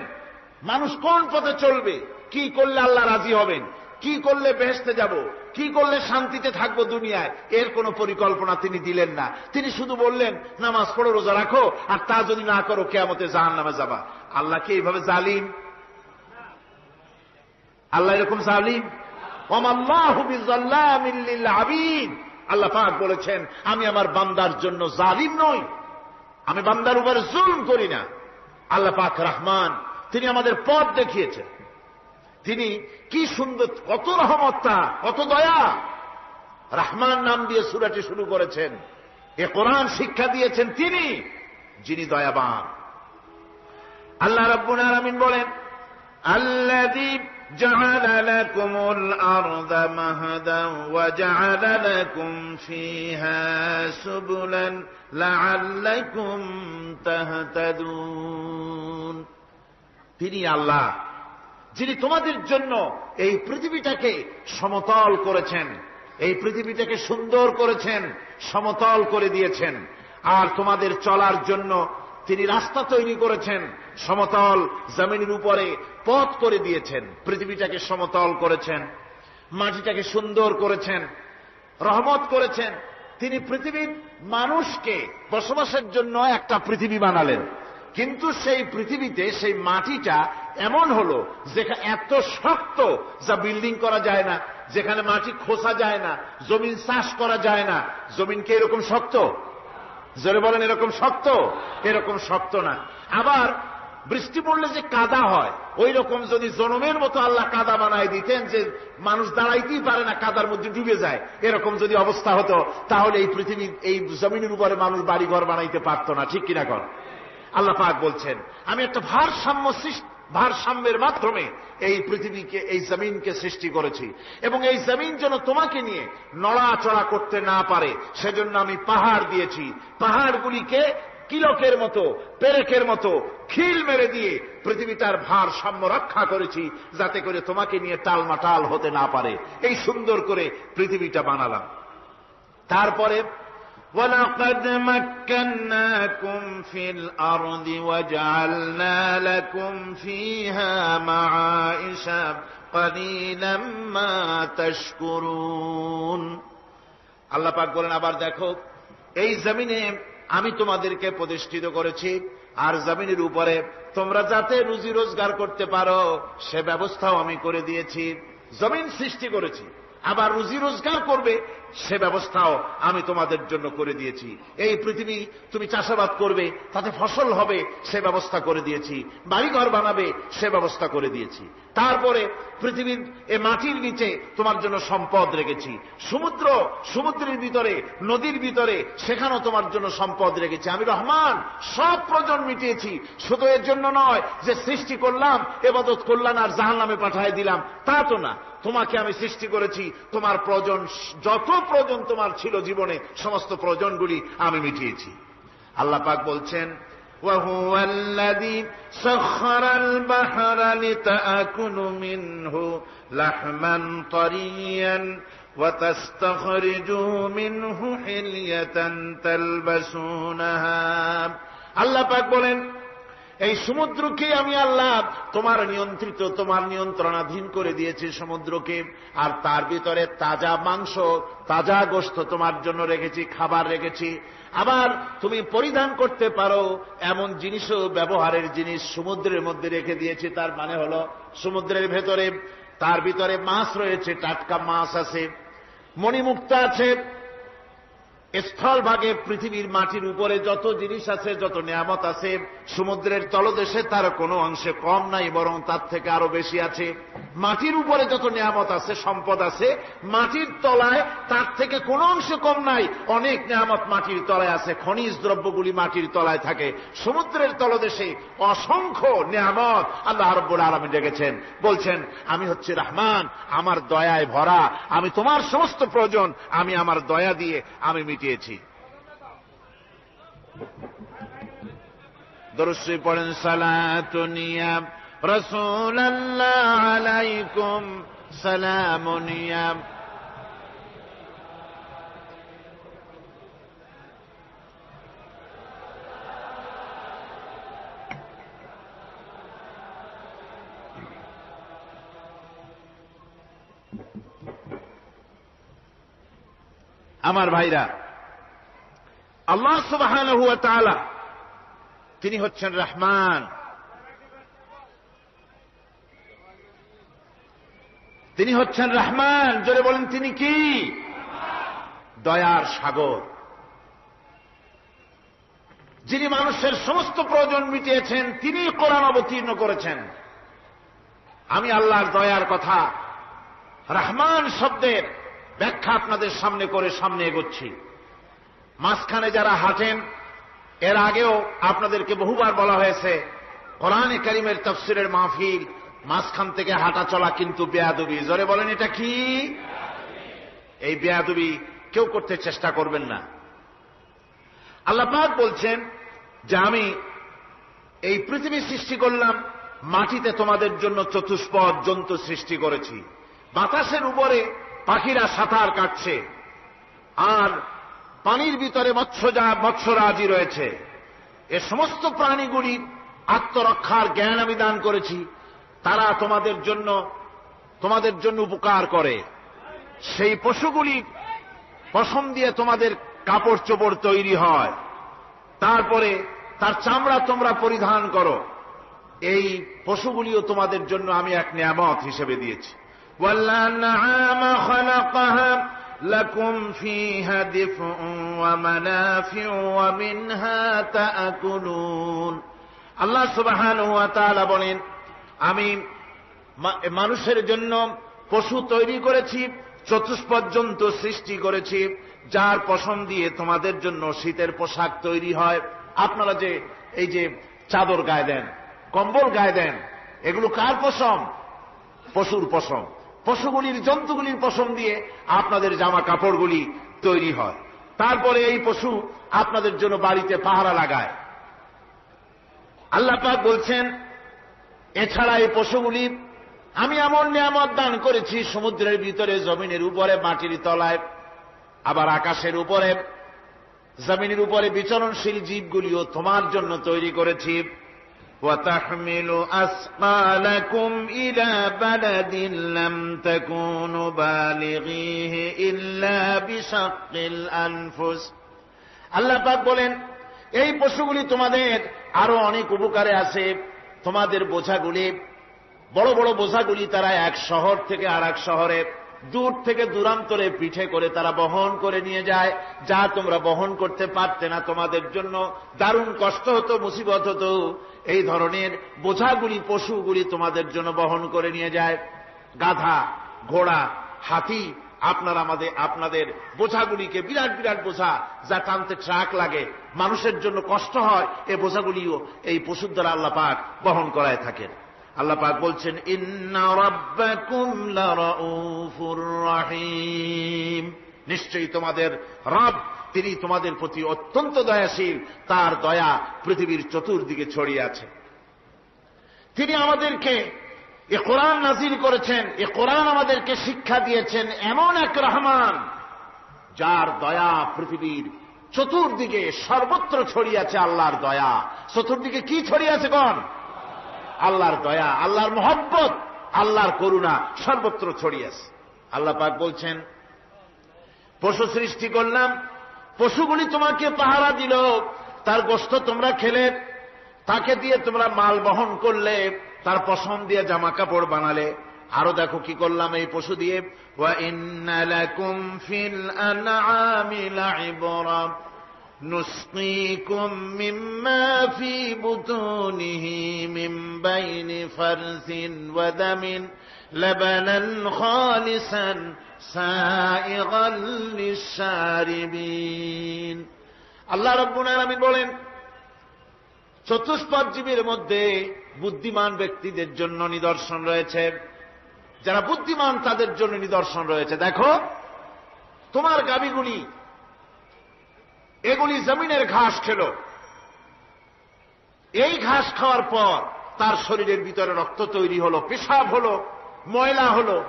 মানুষ কোন পথে চলবে, কি করলে আল্লাহ রাজি হবেন, কি করলে বেহেশতে যাব, কি করলে শান্তিতে থাকবো দুনিয়ায়, এর কোনো পরিকল্পনা তিনি দিলেন না। তিনি শুধু বললেন নামাজ পড়ো, রোজা রাখো, আর তা যদি না করো কিয়ামতে জাহান্নামে যাবা। আল্লাহ কি এইভাবে জালিম? আল্লাহ এরকম জালিম? ওয়ামাল্লাহু বিযাল্লামিল লিল আবিদ। আল্লাহ পাক বলেছেন আমি আমার বান্দার জন্য জালিম নই, আমি বান্দার উপরে জুলম করি না। আল্লাহ পাক রহমান, তিনি আমাদের পথ দেখিয়েছেন। তিনি কি সুন্দর, কত রহমত, কত দয়া। রহমান নাম দিয়ে সূরাটি শুরু করেছেন। এ কোরআন শিক্ষা দিয়েছেন তিনি, যিনি দয়াবান। আল্লাহ রাব্বুল আলামিন বলেন আল্লাযী জাআলা লাকুমুল আরদা মাহাদান ওয়া জাআলা লাকুম ফীহা সুবুলান লাআল্লাকুম তাহতাদুন। তিনি আল্লাহ যিনি তোমাদের জন্য এই পৃথিবীটাকে সমতল করেছেন, এই পৃথিবীটাকে সুন্দর করেছেন, সমতল করে দিয়েছেন। আর তোমাদের চলার জন্য তিনি রাস্তা তৈরি করেছেন, সমতল জমিনের উপরে পথ করে দিয়েছেন, পৃথিবীটাকে সমতল করেছেন, মাটিটাকে সুন্দর করেছেন, রহমত করেছেন। তিনি পৃথিবীর মানুষকে বসবাসের জন্য একটা পৃথিবী বানালেন, কিন্তু সেই পৃথিবীতে সেই মাটিটা এমন হলো যেখানে এত শক্ত যা বিল্ডিং করা যায় না, যেখানে মাটি খোসা যায় না, জমিন চাষ করা যায় না। জমিনকে এরকম শক্ত? জোরে বলেন, এরকম শক্ত? এরকম শক্ত না। আবার বৃষ্টি পড়লে যে কাদা হয়, ওই রকম যদি জনমের মতো আল্লাহ কাদা বানায় দিতেন যে মানুষ দাঁড়াইতেই পারে না, কাদার মধ্যে ডুবে যায়, এরকম যদি অবস্থা হতো তাহলে এই পৃথিবীর এই জমিনের উপরে মানুষ বাড়ি ঘর বানাইতে পারত না। ঠিক কিনা কর? আল্লাহ পাক বলছেন আমি একটা ভারসাম্যের মাধ্যমে এই পৃথিবীকে, এই জমিনকে সৃষ্টি করেছি, এবং এই জমিন যেন তোমাকে নিয়ে নড়াচড়া করতে না পারে সেজন্য আমি পাহাড় দিয়েছি। পাহাড়গুলিকে কিলকের মতো, পেরেকের মতো খিল মেরে দিয়ে পৃথিবীটার ভারসাম্য রক্ষা করেছি, যাতে করে তোমাকে নিয়ে টালমাটাল হতে না পারে। এই সুন্দর করে পৃথিবীটা বানালাম। তারপরে وَلَقَدْ مَكَّنَّاكُمْ فِي الْأَرْضِ وَجَعَلْنَا لَكُمْ فِيهَا مَعَائِشَ قَلِيلًا مَا تَشْكُرُونَ। আল্লাহ পাক বলেন আবার দেখো, এই জমিনে আমি তোমাদেরকে প্রতিষ্ঠিত করেছি, আর জমিনের উপরে তোমরা যাতে রুজি রোজগার করতে পারো সে ব্যবস্থাও আমি করে দিয়েছি। জমিন সৃষ্টি করেছি, আবার রুজি রোজগার করবে সে ব্যবস্থাও আমি তোমাদের জন্য করে দিয়েছি। এই পৃথিবী তুমি চাষাবাদ করবে, তাতে ফসল হবে সে ব্যবস্থা করে দিয়েছি, বাড়িঘর বানাবে সে ব্যবস্থা করে দিয়েছি। তারপরে পৃথিবীর এ মাটির নিচে তোমার জন্য সম্পদ রেখেছি, সমুদ্রের ভিতরে, নদীর ভিতরে, সেখানেও তোমার জন্য সম্পদ রেখেছি। আমি রহমান, সব প্রয়োজন মিটিয়েছি। শুধু এর জন্য নয় যে সৃষ্টি করলাম, ইবাদত করলাম আর জাহান্নামে পাঠিয়ে দিলাম, তা তো না। তোমাকে আমি সৃষ্টি করেছি, তোমার প্রয়োজন, যত প্রয়োজন তোমার ছিল জীবনে, সমস্ত প্রয়োজনগুলি আমি মিটিয়েছি। আল্লাহ পাক বলছেন وَهُوَ الَّذِي سَخَّرَ الْبَحْرَ لِتَأْكُلُوا مِنْهُ لَحْمًا طَرِيًّا وَتَسْتَخْرِجُوا مِنْهُ حِلْيَةً تَلْبَسُونَهَا। আল্লাহ পাক বলেন এই সমুদ্রকে আমি আল্লাহ তোমার নিয়ন্ত্রিত, তোমার নিয়ন্ত্রণাধীন করে দিয়েছি সমুদ্রকে, আর তার ভিতরে তাজা মাংস, তাজা গোশত তোমার জন্য রেখেছি, খাবার রেখেছি। আবার তুমি পরিধান করতে পারো এমন জিনিসও, ব্যবহারের জিনিস সমুদ্রের মধ্যে রেখে দিয়েছি। তার মানে হলো সমুদ্রের ভেতরে, তার ভিতরে মাছ রয়েছে, টাটকা মাছ আছে, মণিমুক্তা আছে। স্থলভাগে পৃথিবীর মাটির উপরে যত জিনিস আছে, যত নিয়ামত আছে, সমুদ্রের তলদেশে তার কোনো অংশে কম নাই, বরং তার থেকে আরো বেশি আছে। মাটির উপরে যত নিয়ামত আছে, সম্পদ আছে, মাটির তলায় তার থেকে কোনো অংশে কম নাই। অনেক নিয়ামত মাটির তলায় আছে, খনিজ দ্রব্যগুলি মাটির তলায় থাকে। সমুদ্রের তলদেশে অসংখ্য নিয়ামত আল্লাহ রাব্বুল আলামিন রেখেছেন। বলছেন আমি হচ্ছে রহমান, আমার দয়ায় ভরা, আমি তোমার সমস্ত প্রয়োজন আমি আমার দয়া দিয়ে আমি মিটিয়েছি। দরুদ শরীফ পড়েন সালাতুন ইয়া রাসূলুল্লাহ আলাইকুম সালামুন ইয়া। আমার ভাইরা, আল্লাহ সুবহানাহু ওয়া তাআলা তিনি হচ্ছেন রহমান, তিনি হচ্ছেন রহমান। জোরে বলেন তিনি কি? দয়ার সাগর, যিনি মানুষের সমস্ত প্রয়োজন মিটিয়েছেন, তিনি কোরআন অবতীর্ণ করেছেন। আমি আল্লাহর দয়ার কথা, রহমান শব্দের ব্যাখ্যা আপনাদের সামনে করে সামনে এগোচ্ছি। মাঝখানে যারা হাঁটেন, এর আগেও আপনাদেরকে বহুবার বলা হয়েছে, কোরআনে কারীমের তাফসীরের মাহফিল, মাঝখান থেকে হাঁটা চলা কিন্তু বেয়াদবি। জোরে বলেন এটা কি? এই বেয়াদবি কেউ করতে চেষ্টা করবেন না। আল্লাহ পাক বলছেন যে আমি এই পৃথিবী সৃষ্টি করলাম, মাটিতে তোমাদের জন্য চতুষ্পদ জন্তু সৃষ্টি করেছি, বাতাসের উপরে পাখিরা সাঁতার কাটছে, আর পানির ভিতরে মৎস্যরাজি রয়েছে। এ সমস্ত প্রাণীগুলির আত্মরক্ষার জ্ঞান আমি দান করেছি, তারা তোমাদের জন্য উপকার করে। সেই পশুগুলির পশম দিয়ে তোমাদের কাপড় চোপড় তৈরি হয়, তারপরে তার চামড়া তোমরা পরিধান করো। এই পশুগুলিও তোমাদের জন্য আমি এক নিয়ামত হিসেবে দিয়েছি। ওয়াল-আনআমা খালাকাহা লাকুম ফীহা দিফউন ওয়া মানাফিউ ওয়া মিনহা তা'কুলুন। আল্লাহ সুবহানাহু ওয়া তাআলা বলেন, আমি মানুষের জন্য পশু তৈরি করেছি, চতুষ্পদ জন্তু সৃষ্টি করেছি, যার পশম দিয়ে তোমাদের জন্য শীতের পোশাক তৈরি হয়। আপনারা যে এই যে চাদর গায়ে দেন, কম্বল গায়ে দেন, এগুলো কার পশম? পশুর পশম। পশুগুলির, জন্তুগুলির পশম দিয়ে আপনাদের জামা কাপড়গুলি তৈরি হয়। তারপরে এই পশু আপনাদের জন্য বাড়িতে পাহারা লাগায়। আল্লাহ পাক বলছেন, এছাড়া এই পশুগুলি আমি এমন নিয়ামত দান করেছি, সমুদ্রের ভিতরে, জমিনের উপরে, মাটির তলায়, আবার আকাশের উপরে, জমিনের উপরে বিচরণশীল জীবগুলিও তোমার জন্য তৈরি করেছি। وَتَحْمِلُ أَثْقَالَكُمْ إِلَى بَلَدٍ لَّمْ تَكُونُوا بَالِغِيهِ إِلَّا بِشَقِّ الْأَنفُسِ। আল্লাহ পাক বলেন, এই পশুগুলি তোমাদের আরো অনেক উপকারে আছে। তোমাদের বোঝাগুলি, বড় বড় বোঝাগুলি তারা এক শহর থেকে আর এক শহরে, দূর থেকে দূরান্তরে পিঠে করে তারা বহন করে নিয়ে যায়, যা তোমরা বহন করতে পারতে না। তোমাদের জন্য দারুণ কষ্ট হতো, মুসিবত হতো। এই ধরনের বোঝাগুলি, পশুগুলি তোমাদের জন্য বহন করে নিয়ে যায়। গাধা, ঘোড়া, হাতি, আপনাদের বোঝাগুলিকে, বিরাট বিরাট বোঝা যা টানতে ট্রাক লাগে, মানুষের জন্য কষ্ট হয়, এই বোঝাগুলিও এই পশুর দ্বারা আল্লাহ পাক বহন করায় থাকেন। আল্লাহ পাক বলছেন, ইন্না রাব্বাকুম লারাউফুর রাহিম। নিশ্চয়ই তোমাদের রব, তিনি তোমাদের প্রতি অত্যন্ত দয়াশীল, তার দয়া পৃথিবীর চতুর্দিকে ছড়িয়ে আছে। তিনি আমাদেরকে এ কোরআন নাজিল করেছেন, এ কোরআন আমাদেরকে শিক্ষা দিয়েছেন এমন এক রহমান, যার দয়া পৃথিবীর চতুর্দিকে সর্বত্র ছড়িয়ে আছে। আল্লাহর দয়া চতুর্দিকে কি ছড়িয়ে আছে? কোন? আল্লাহর দয়া, আল্লাহর মহব্বত, আল্লাহর করুণা সর্বত্র ছড়িয়ে আছে। আল্লাহ পাক বলছেন, পশু সৃষ্টি করলাম, পশুগুলি তোমাকে পাহারা দিল, তার গোশত তোমরা খেলে, তাকে দিয়ে তোমরা মাল বহন করলে, তার পশম দিয়ে জামা কাপড় বানালে। আরো দেখো কি করলাম এই পশু দিয়ে, ওয়া ইন্না লাকুম ফিল আনআমি লাইবরা নুসকিকুম মিম্মা ফি বুতুনিহি মিন বাইনি ফারসিন ওয়া দামিন লাবানান খালিসান সাইগাল লিশারিবিন। আল্লাহ রাব্বুল আলামিন বলেন, চতুষ্পদ জীবের মধ্যে বুদ্ধিমান ব্যক্তিদের জন্য নিদর্শন রয়েছে। যারা বুদ্ধিমান তাদের জন্য নিদর্শন রয়েছে। দেখো, তোমার গাভীগুলি, এগুলি জমিনের ঘাস খেল। এই ঘাস খাওয়ার পর তার শরীরের ভিতরে রক্ত তৈরি হলো, পেশাব হলো, ময়লা হলো।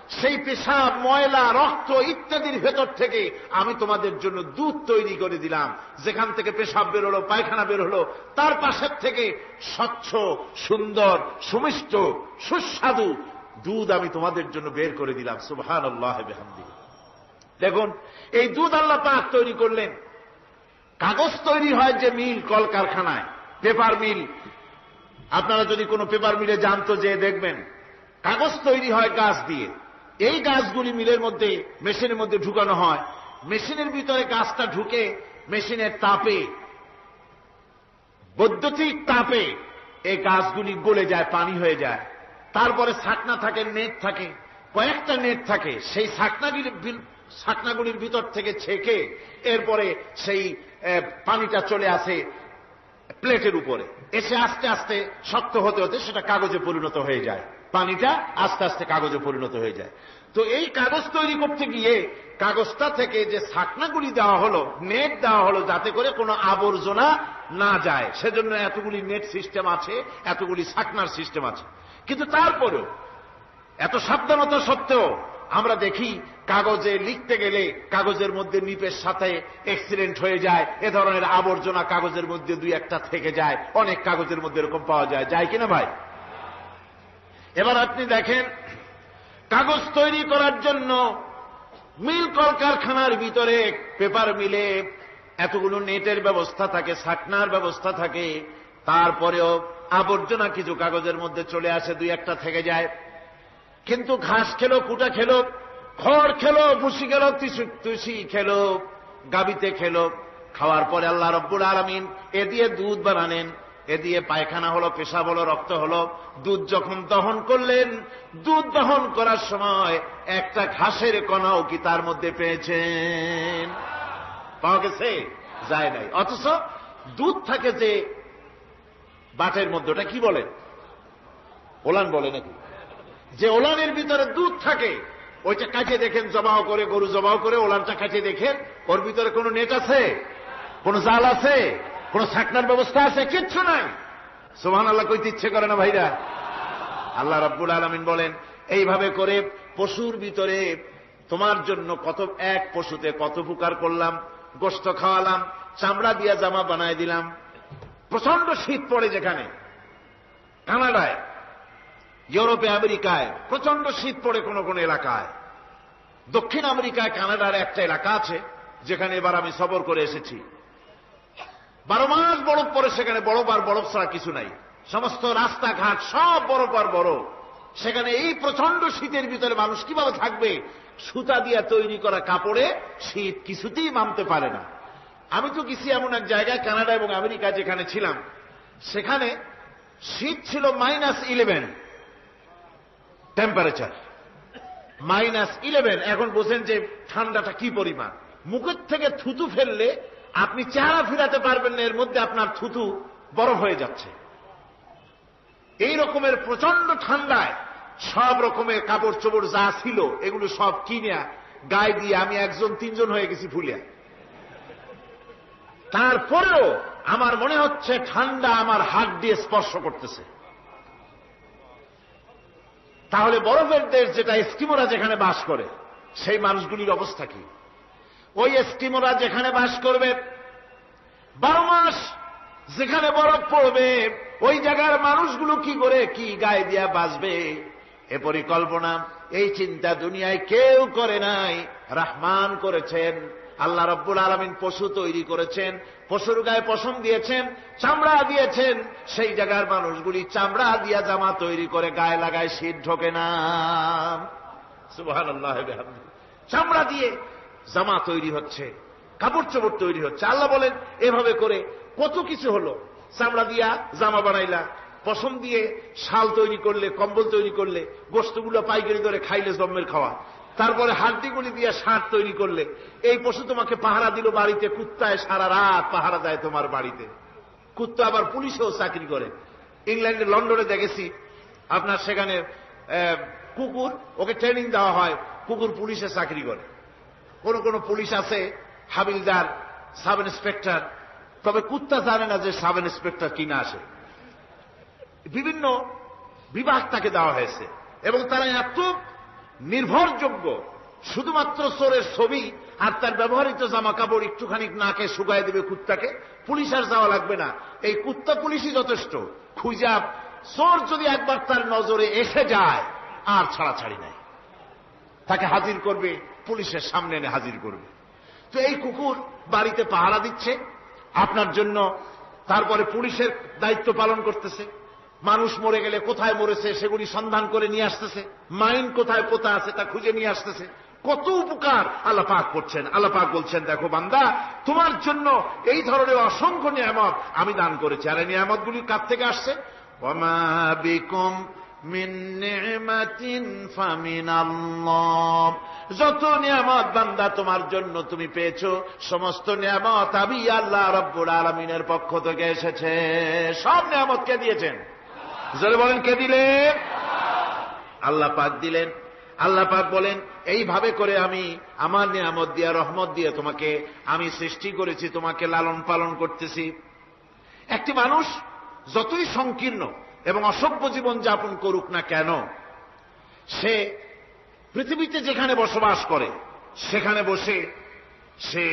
সেই পেশাব, ময়লা, রক্ত ইত্যাদির ভেতর থেকে আমি তোমাদের জন্য দুধ তৈরি করে দিলাম। যেখান থেকে পেশাব বের হলো, পায়খানা বের হলো, তার পাশের থেকে স্বচ্ছ, সুন্দর, সুমিষ্ট, সুস্বাদু দুধ আমি তোমাদের জন্য বের করে দিলাম। সুবহানাল্লাহ বিহামদিহি। দেখুন, এই দুধ আল্লাহ পাক তৈরি করলেন। কাগজ তৈরি হয় যে মিল, কলকারখানায়, পেপার মিল। আপনারা যদি কোনো পেপার মিলে যান তো যে দেখবেন কাগজ তৈরি হয় গাছ দিয়ে। এই গাছগুলি মিলের মধ্যে, মেশিনের মধ্যে ঢুকানো হয়। মেশিনের ভিতরে গাছটা ঢুকে মেশিনের তাপে, বৈদ্যুতিক তাপে এই গাছগুলি গলে যায়, পানি হয়ে যায়। তারপরে ছাকনা থাকে, নেট থাকে, কয়েকটা নেট থাকে। সেই ছাকনাগুলির ভিতর থেকে ছেঁকে এরপরে সেই পানিটা চলে আসে প্লেটের উপরে, এসে আস্তে আস্তে শক্ত হতে হতে সেটা কাগজে পরিণত হয়ে যায়। পানিটা আস্তে আস্তে কাগজে পরিণত হয়ে যায়। তো এই কাগজ তৈরি করতে গিয়ে কাগজটা থেকে যে ছাকনাগুলি দেওয়া হলো, নেট দেওয়া হলো, যাতে করে কোনো আবর্জনা না যায়, সেজন্য এতগুলি নেট সিস্টেম আছে, এতগুলি ছাকনার সিস্টেম আছে। কিন্তু তারপরেও এত সাবধানতা সত্ত্বেও আমরা দেখি কাগজে লিখতে গেলে কাগজের মধ্যে নিপের সাথে অ্যাক্সিডেন্ট হয়ে যায়, এ ধরনের আবর্জনা কাগজের মধ্যে দুই একটা থেকে যায়। অনেক কাগজের মধ্যে এরকম পাওয়া যায়, যায় কিনা ভাই? এবার আপনি দেখেন, কাগজ তৈরি করার জন্য মিল কলকারখানার ভিতরে, পেপার মিলে এতগুলো নেটের ব্যবস্থা থাকে, ছাকনার ব্যবস্থা থাকে। তারপরেও আবর্জনা কিছু কাগজের মধ্যে চলে আসে, দুই একটা থেকে যায়। কিন্তু ঘাস খেলো, কুটা খেলো, খড় খেলো, ভুসি খেলো, তুষি খেলো, গাবিতে খেলো, খাওয়ার পরে আল্লাহ রব্বুল আলামিন এ দিয়ে দুধ বানালেন। এ দিয়ে পায়খানা হলো, পেশাব হলো, রক্ত হলো। দুধ যখন দহন করলেন, দুধ দহন করার সময় একটা ঘাসের কণাও কি তার মধ্যে পেয়েছেন? পাওয়া গেছে? যায় নাই। অথচ দুধ থাকে যে বাটের মধ্যে, ওটা কি বলে? ওলান বলে নাকি? যে ওলানের ভিতরে দুধ থাকে, ওইটা কাছে দেখেন, জবাও করে, গরু জবাও করে ওলানটা কাছে দেখেন, ওর ভিতরে কোনো নেট আছে? কোন জাল আছে? কোন ছাকনার ব্যবস্থা আছে? কিচ্ছু নাই। সুবহানাল্লাহ কইতে ইচ্ছে করে না ভাইরা? আল্লাহ রাব্বুল আলামিন বলেন, এইভাবে করে পশুর ভিতরে তোমার জন্য কত, এক পশুতে কত উপকার করলাম, গোশত খাওয়ালাম, চামড়া দিয়া জামা বানায় দিলাম। প্রচন্ড শীত পড়ে যেখানে, কানাডায়, ইউরোপে, আমেরিকায় প্রচন্ড শীত পড়ে কোন কোন এলাকায়। দক্ষিণ আমেরিকায় কানাডার একটা এলাকা আছে যেখানে এবার আমি সফর করে এসেছি। 12 মাস বরফ পড়ে সেখানে, বরফ আর বরফ ছাড়া কিছু নাই। সমস্ত রাস্তাঘাট সব বরফ আর বরফ। সেখানে এই প্রচন্ড শীতের ভিতরে মানুষ কিভাবে থাকবে? সুতা দিয়ে তৈরি করা কাপড়ে শীত কিছুতেই মানতে পারে না। আমি তো গেছি এমন এক জায়গায়, কানাডা এবং আমেরিকা যেখানে ছিলাম, সেখানে শীত ছিল -11 টেম্পারেচার, -11। এখন বোঝেন যে ঠান্ডাটা কি পরিমাণ। মুখের থেকে থুতু ফেললে আপনি চেহারা ফিরাতে পারবেন না, এর মধ্যে আপনার থুতু বরফ হয়ে যাচ্ছে। এই রকমের প্রচন্ড ঠান্ডায় সব রকমের কাপড় চোপড় যা ছিল এগুলো সব কিনে গায়ে দিয়ে আমি 1-3 হয়ে গেছি ফুলিয়া। তারপরেও আমার মনে হচ্ছে ঠান্ডা আমার হাত দিয়ে স্পর্শ করতেছে। তাহলে বরফের দেশ যেটা, এস্কিমোরা যেখানে বাস করে, সেই মানুষগুলির অবস্থা কি? ওই এস্কিমোরা যেখানে বাস করবে, 12 মাস যেখানে বরফ পড়বে, ওই জায়গার মানুষগুলো কি করে, কি গায়ে দিয়া বাঁচবে? এ পরিকল্পনা, এই চিন্তা দুনিয়ায় কেউ করে নাই, রহমান করেছেন। আল্লাহ রাব্বুল আলামিন পশু তৈরি করেছেন, পশুর গায়ে পশম দিয়েছেন, চামড়া দিয়েছেন। সেই জায়গার মানুষগুলি চামড়া দিয়া জামা তৈরি করে গায়ে লাগায়, শীত ঢোকে না। সুবহানাল্লাহ। চামড়া দিয়ে জামা তৈরি হচ্ছে, কাপড় চোপড় তৈরি হচ্ছে। আল্লাহ বলেন, এভাবে করে কত কিছু হলো। চামড়া দিয়া জামা বানাইলা, পশম দিয়ে শাল তৈরি করলে, কম্বল তৈরি করলে, গোশতগুলো পাইকারি করে খাইলে জম্মের খাওয়া। তারপরে হাড্ডিগুলি দিয়ে শার্ট তৈরি করলে। এই পশু তোমাকে পাহারা দিল বাড়িতে, কুত্তায় সারা রাত পাহারা দেয় তোমার বাড়িতে। কুত্তা আবার পুলিশেও চাকরি করে। ইংল্যান্ডে, লন্ডনে দেখেছি আপনার, সেখানে কুকুর, ওকে ট্রেনিং দেওয়া হয়, কুকুর পুলিশে চাকরি করে। কোন কোন পুলিশ আছে হাবিলদার, সাব ইন্সপেক্টর, তবে কুত্তা জানে না যে সাব ইন্সপেক্টর কিনা আসে। বিভিন্ন বিভাগ তাকে দেওয়া হয়েছে এবং তারা এত নির্ভরযোগ্য, শুধুমাত্র চোরের ছবি আর তার ব্যবহৃত জামা কাপড় একটুখানি নাকে শুকায় দেবে কুত্তাকে, পুলিশ আর যাওয়া লাগবে না। এই কুত্তা পুলিশই যথেষ্ট। খুঁজা চোর যদি একবার তার নজরে এসে যায়, আর ছাড়াছাড়ি নাই। তাকে হাজির করবে, পুলিশের সামনে এনে হাজির করবে। তো এই কুকুর বাড়িতে পাহারা দিচ্ছে আপনার জন্য, তারপরে পুলিশের দায়িত্ব পালন করতেছে, মানুষ মরে গেলে কোথায় মরেছে সেগুলি সন্ধান করে নিয়ে আসতেছে, মাইন কোথায় পোতা আছে তা খুঁজে নিয়ে আসতেছে। কত উপকার আল্লাহ পাক করছেন। আল্লাহ পাক বলছেন, দেখো বান্দা, তোমার জন্য এই ধরনের অসংখ্য নিয়ামত আমি দান করেছি। আর এই নিয়ামতগুলি কার থেকে আসছে? ওয়ামা বিকুম মিন নি'মাতিন ফামিনাল্লাহ। যত নিয়ামত বান্দা তোমার জন্য তুমি পেয়েছো, সমস্ত নিয়ামত আমি আল্লাহ রাব্বুল আলামিনের পক্ষ থেকে এসেছে। সব নিয়ামত কে দিয়েছেন? জোরে বলেন, কে দিলেন? আল্লাহ পাক দিলেন। আল্লাহ পাক বলেন, এইভাবে করে আমি আমার নিয়ামত দিয়ে, রহমত দিয়ে তোমাকে আমি সৃষ্টি করেছি, তোমাকে লালন পালন করতেছি। একটি মানুষ যতই সংকীর্ণ এবং অসভ্য জীবন যাপন করুক না কেন, সে পৃথিবীতে যেখানে বসবাস করে সেখানে বসে সে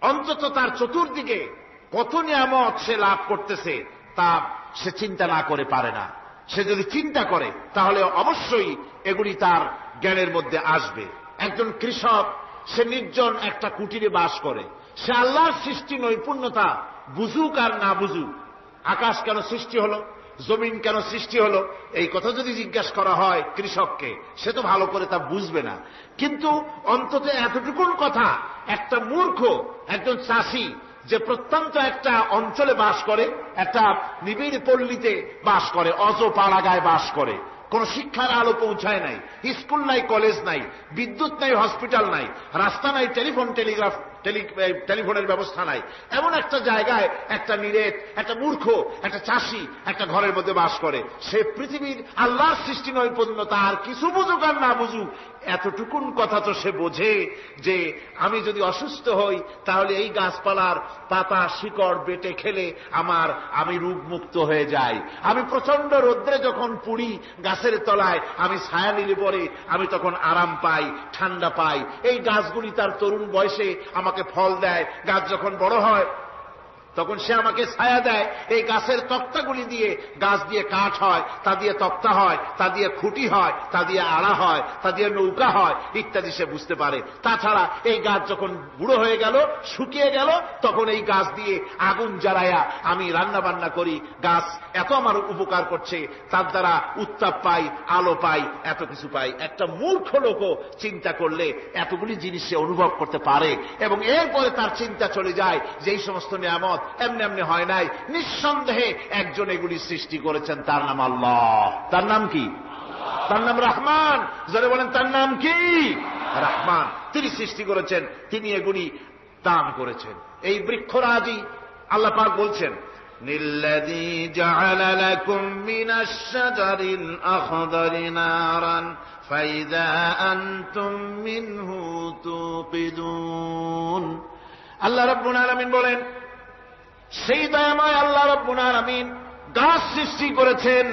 অন্তত তার চতুর্দিকে কত নিয়ামত সে লাভ করতেছে তা সে চিন্তা না করে পারে না। সে যদি চিন্তা করে তাহলে অবশ্যই এগুলি তার জ্ঞানের মধ্যে আসবে। একজন কৃষক, সে নির্জন একটা কুটিরে বাস করে, সে আল্লাহর সৃষ্টি নৈপুণ্যতা বুঝুক আর না বুঝুক, আকাশ কেন সৃষ্টি হলো, জমিন কেন সৃষ্টি হলো, এই কথা যদি জিজ্ঞাসা করা হয় কৃষককে, সে তো ভালো করে তা বুঝবে না। কিন্তু অন্তত এতটুকুন কথা একটা মূর্খ, একজন চাষি যে প্রত্যন্ত একটা অঞ্চলে বাস করে, একটা নিবিড় পল্লীতে বাস করে, অজ পাড়াগায় বাস করে, কোন শিক্ষার আলো পৌঁছায় নাই, স্কুল নাই, কলেজ নাই, বিদ্যুৎ নাই, হসপিটাল নাই, রাস্তা নাই, টেলিফোনের ব্যবস্থা নাই, এমন একটা জায়গায় একটা নিরেট, একটা মূর্খ, একটা চাষি একটা ঘরের মধ্যে বাস করে। সে পৃথিবীর আল্লাহর সৃষ্টি নৈপুণ্যতা আর কিছু বুঝুক আর না বুঝুক, এতটুকুন কথা তো সে বোঝে যে আমি যদি অসুস্থ হই তাহলে এই গাছপালার পাতা শিকড় বেটে খেলে আমি রোগমুক্ত হয়ে যাই। আমি প্রচন্ড রোদ্রে যখন পুড়ি গাছের তলায়, আমি ছায়া নিলে পরে আমি তখন আরাম পাই, ঠান্ডা পাই। এই গাছগুলি তার তরুণ বয়সে আমাকে ফল দেয়, গাছ যখন বড় হয় তখন সে আমাকে ছায়া দেয়। এই গাছের তক্তাগুলি দিয়ে, গাছ দিয়ে কাঠ হয়, তা দিয়ে তক্তা হয়, তা দিয়ে খুঁটি হয়, তা দিয়ে আড়া হয়, তা দিয়ে নৌকা হয় ইত্যাদি সে বুঝতে পারে। তাছাড়া এই গাছ যখন বুড়ো হয়ে গেল, শুকিয়ে গেল, তখন এই গাছ দিয়ে আগুন জ্বালায়া আমি রান্না বান্না করি। গাছ এত আমার উপকার করছে, তার দ্বারা উত্তাপ পাই, আলো পাই, এত কিছু পাই। একটা মূর্খ লোকও চিন্তা করলে এতগুলি জিনিস সে অনুভব করতে পারে, এবং এরপরে তার চিন্তা চলে যায় যে এই সমস্ত নিয়ামত এমনি এমনি হয় নাই, নিঃসন্দেহে একজন এগুলি সৃষ্টি করেছেন, তার নাম আল্লাহ। তার নাম কি? তার নাম রহমান। যারা বলেন তার নাম কি? রহমান। তিনি সৃষ্টি করেছেন, তিনি এগুলি দান করেছেন। এই বৃক্ষরাজি আল্লাহ পাক বলছেন, নিল্লাযী জাআলা লাকুম মিনাশ শাজারিল আখদারি নারান ফাইযা আনতুম মিনহু তুকিদুন। আল্লাহ রাব্বুল আলামিন বলেন, সেই দয়াময় আল্লাহ রাব্বুল আলামিন গাছ সৃষ্টি করেছেন,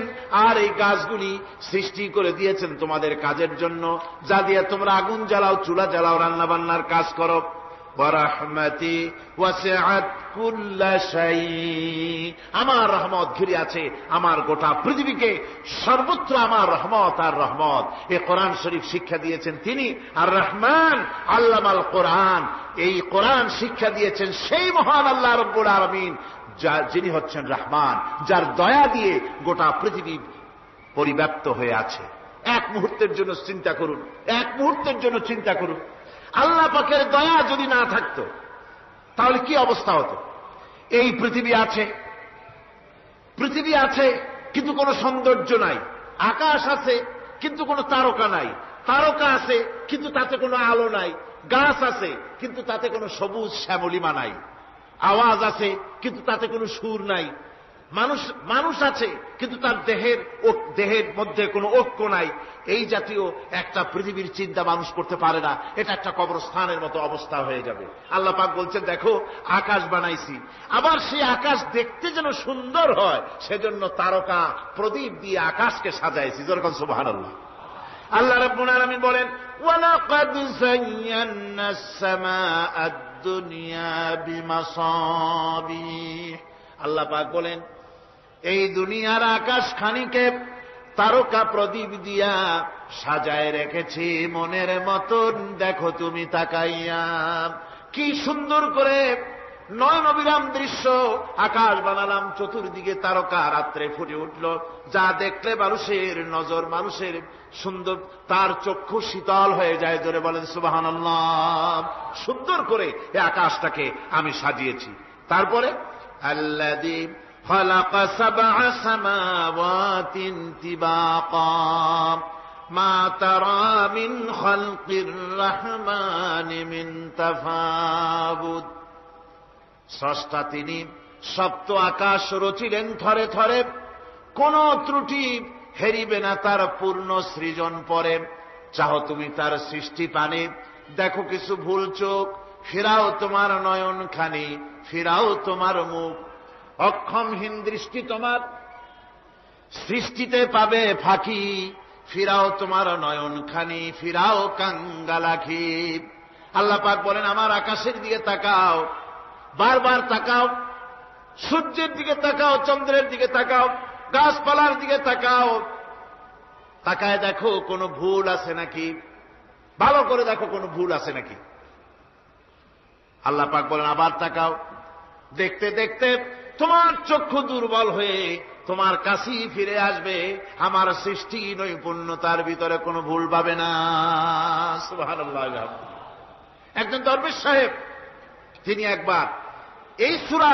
আর এই গাছগুলি সৃষ্টি করে দিয়েছেন তোমাদের কাজের জন্য, যা দিয়ে তোমরা আগুন জ্বালাও, চুলা জ্বালাও, রান্না বান্নার কাজ করো। ওয়া রাহমাতি ওয়াসিআত কুল্লা শাই। আমার রহমত ঘিরে আছে আমার গোটা পৃথিবীকে, সর্বত্র আমার রহমত আর রহমত। এই কোরআন শরীফ শিক্ষা দিয়েছেন তিনি। আর রহমান আল্লামাল কোরআন, এই কোরআন শিক্ষা দিয়েছেন সেই মহান আল্লাহ রাব্বুল আলামিন, যিনি হচ্ছেন রহমান, যার দয়া দিয়ে গোটা পৃথিবী পরিব্যাপ্ত হয়ে আছে। এক মুহূর্তের জন্য চিন্তা করুন, এক মুহূর্তের জন্য চিন্তা করুন, আল্লাহ পাকের দয়া যদি না থাকতো তাহলে কি অবস্থা হতো? এই পৃথিবী আছে, পৃথিবী আছে কিন্তু কোনো সৌন্দর্য নাই, আকাশ আছে কিন্তু কোনো তারকা নাই, তারকা আছে কিন্তু তাতে কোনো আলো নাই, গাছ আছে কিন্তু তাতে কোনো সবুজ শ্যামলিমা নাই, আওয়াজ আছে কিন্তু তাতে কোনো সুর নাই, মানুষ আছে কিন্তু তার দেহের মধ্যে কোনো ঐক্য নাই। এই জাতীয় একটা পৃথিবীর চিন্তা মানুষ করতে পারে না। এটা একটা কবরস্থানের মতো অবস্থা হয়ে যাবে। আল্লাহ পাক বলছেন, দেখো আকাশ বানাইছি, আবার সেই আকাশ দেখতে যেন সুন্দর হয় সেজন্য তারকা প্রদীপ দিয়ে আকাশকে সাজাইছি। যেরকম সুবহানাল্লাহ। আল্লাহ রাব্বুল আলামিন বলেন, ওয়ালাকাদ যায়্যানাস সামাআদ দুনিয়া বিমাসাবিহ। আল্লাহ পাক বলেন, এই দুনিয়ার আকাশ খানিকে তারকা প্রদীপ দিয়া সাজায় রেখেছি মনের মতন, দেখো তুমি তাকাইয়া। কি সুন্দর করে নয়ন অবিরাম দৃশ্য, আকাশ বানালাম, চতুর্দিকে তারকা রাত্রে ফুটে উঠল, যা দেখলে মানুষের নজর, মানুষের সুন্দর, তার চক্ষু শীতল হয়ে যায়। জোরে বলেন সুবহানাল্লাহ। সুন্দর করে এই আকাশটাকে আমি সাজিয়েছি। তারপরে আল্লাযী খালাকা সাবআ সামাওয়াতিন তিবাকা মা তারা মিন খালকির রহমানি মিন তাফাবুত। স্রষ্টা তিনি সপ্ত আকাশ রচিলেন থরে থরে, কোন ত্রুটি হেরিবে না তার পূর্ণ সৃজন পরে। চাহো তুমি তার সৃষ্টি পানে, দেখো কিছু ভুল চোখ, ফিরাও তোমার নয়ন খানি, ফিরাও তোমার মুখ। অক্ষমহীন দৃষ্টি তোমার সৃষ্টিতে পাবে ফাঁকি, ফিরাও তোমার নয়ন খানি, ফিরাও কাঙ্গালাখি। আল্লাহ পাক বলেন আমার আকাশের দিকে তাকাও, বারবার তাকাও, সূর্যের দিকে তাকাও, চন্দ্রের দিকে তাকাও, গাছপালার দিকে তাকাও, তাকায় দেখো কোনো ভুল আছে নাকি, ভালো করে দেখো কোনো ভুল আছে নাকি। আল্লাহ পাক বলেন আবার তাকাও, দেখতে দেখতে তোমার চক্ষু দুর্বল হয়ে তোমার কাছেই ফিরে আসবে, আমার সৃষ্টি নৈপুণ্যতার ভিতরে কোনো ভুল পাবে না। সুবহানাল্লাহ। একজন দরবেশ সাহেব, তিনি একবার এই সূরা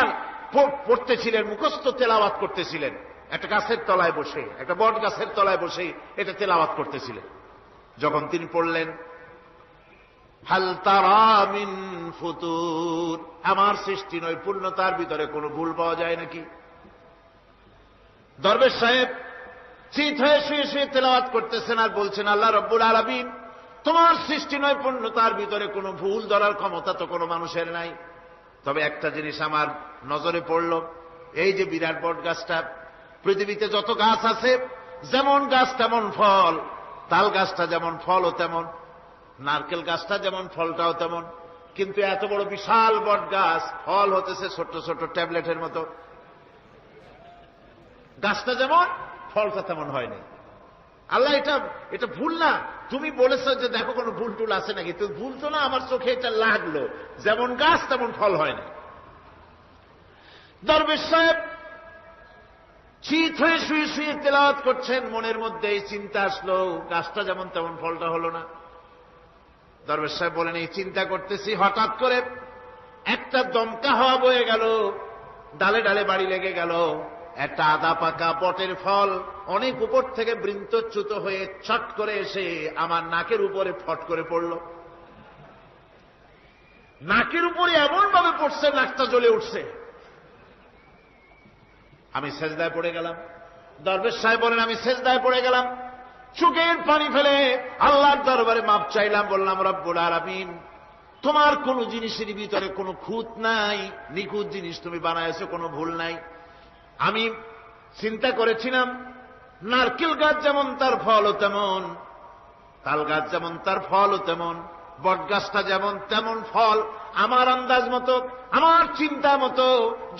পড়তেছিলেন, মুখস্থ তেলাওয়াত করতেছিলেন, একটা গাছের তলায় বসে, একটা বট গাছের তলায় বসে এটা তেলাওয়াত করতেছিলেন। যখন তিনি পড়লেন হাল তারা মিন ফুতুর, আমার সৃষ্টি নৈপুণ্যতার ভিতরে কোনো ভুল পাওয়া যায় নাকি। দরবেশ সাহেব চিত হয়ে শুয়ে শুয়ে তেলাওয়াত করতেছেন আর বলছেন আল্লাহ রব্বুল আলামিন, তোমার সৃষ্টি নৈপুণ্যতার ভিতরে কোনো ভুল ধরার ক্ষমতা তো কোনো মানুষের নাই। তবে একটা জিনিস আমার নজরে পড়ল, এই যে বিরাট বট গাছটা, পৃথিবীতে যত গাছ আছে যেমন গাছ তেমন ফল, তাল গাছটা যেমন ফলও তেমন, নারকেল গাছটা যেমন ফলটাও তেমন, কিন্তু এত বড় বিশাল বট গাছ ফল হতেছে ছোট্ট ছোট্ট ট্যাবলেটের মতো। গাছটা যেমন ফলটা তেমন হয়নি। আল্লাহ এটা ভুল না, তুমি বলেছো যে দেখো কোনো ভুল টুল আছে নাকি, তো ভুল তো না, আমার চোখে এটা লাগলো, যেমন গাছ তেমন ফল হয় না। দরবেশ সাহেব চিত হয়ে শুয়ে শুয়ে তেলাওয়াত করছেন, মনের মধ্যে এই চিন্তা আসলো, গাছটা যেমন তেমন ফলটা হলো না। দরবেশ সাহেব বলেন এই চিন্তা করতেছি, হঠাৎ করে একটা দমকা হাওয়া বয়ে গেল, ডালে ডালে বাড়ি লেগে গেল, একটা আদা পাকা বটের ফল অনেক উপর থেকে বৃন্তচ্যুত হয়ে ছট করে এসে আমার নাকের উপরে ফট করে পড়ল। নাকের উপরে এমন ভাবে পড়ছে নাকটা জ্বলে উঠছে, আমি সেজদায় পড়ে গেলাম। দরবেশ সাহেব বলেন আমি সেজদায় পড়ে গেলাম, চোখের পানি ফেলে আল্লাহর দরবারে মাপ চাইলাম, বললাম রব্বুল আলামিন, তোমার কোন জিনিসের ভিতরে কোনো খুঁত নাই, নিখুঁত জিনিস তুমি বানাইছো, কোনো ভুল নাই। আমি চিন্তা করেছিলাম নারকেল গাছ যেমন তার ফলও তেমন, তাল গাছ যেমন তার ফলও তেমন, বট গাছটা যেমন তেমন ফল। আমার আন্দাজ মতো, আমার চিন্তা মতো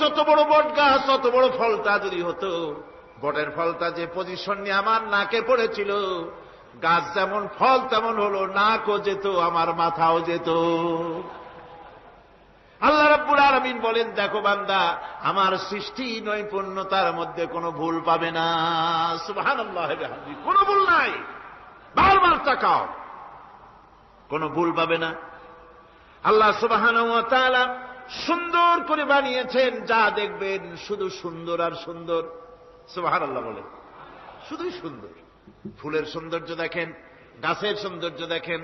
যত বড় বট গাছ অত বড় ফলটা যদি হতো, বটের ফলটা যে পজিশন নিয়ে আমার নাকে পড়েছিল, গাছ যেমন ফল তেমন হলো, নাকও যেত, আমার মাথাও যেত। আল্লাহ রাব্বুল আলামিন বলেন দেখো বান্দা, আমার সৃষ্টি নৈপুণ্যতার মধ্যে কোনো ভুল পাবে না। সুবহানাল্লাহ, কোনো ভুল নাই, বারবার তাকাও, কোনো ভুল পাবে না। আল্লাহ সুবহানাহু ওয়া তাআলা সুন্দর করে বানিয়েছেন, যা দেখবেন শুধু সুন্দর আর সুন্দর। সুবহানাল্লাহ বলেন, শুধুই সুন্দর। ফুলের সৌন্দর্য দেখেন, গাছের সৌন্দর্য দেখেন,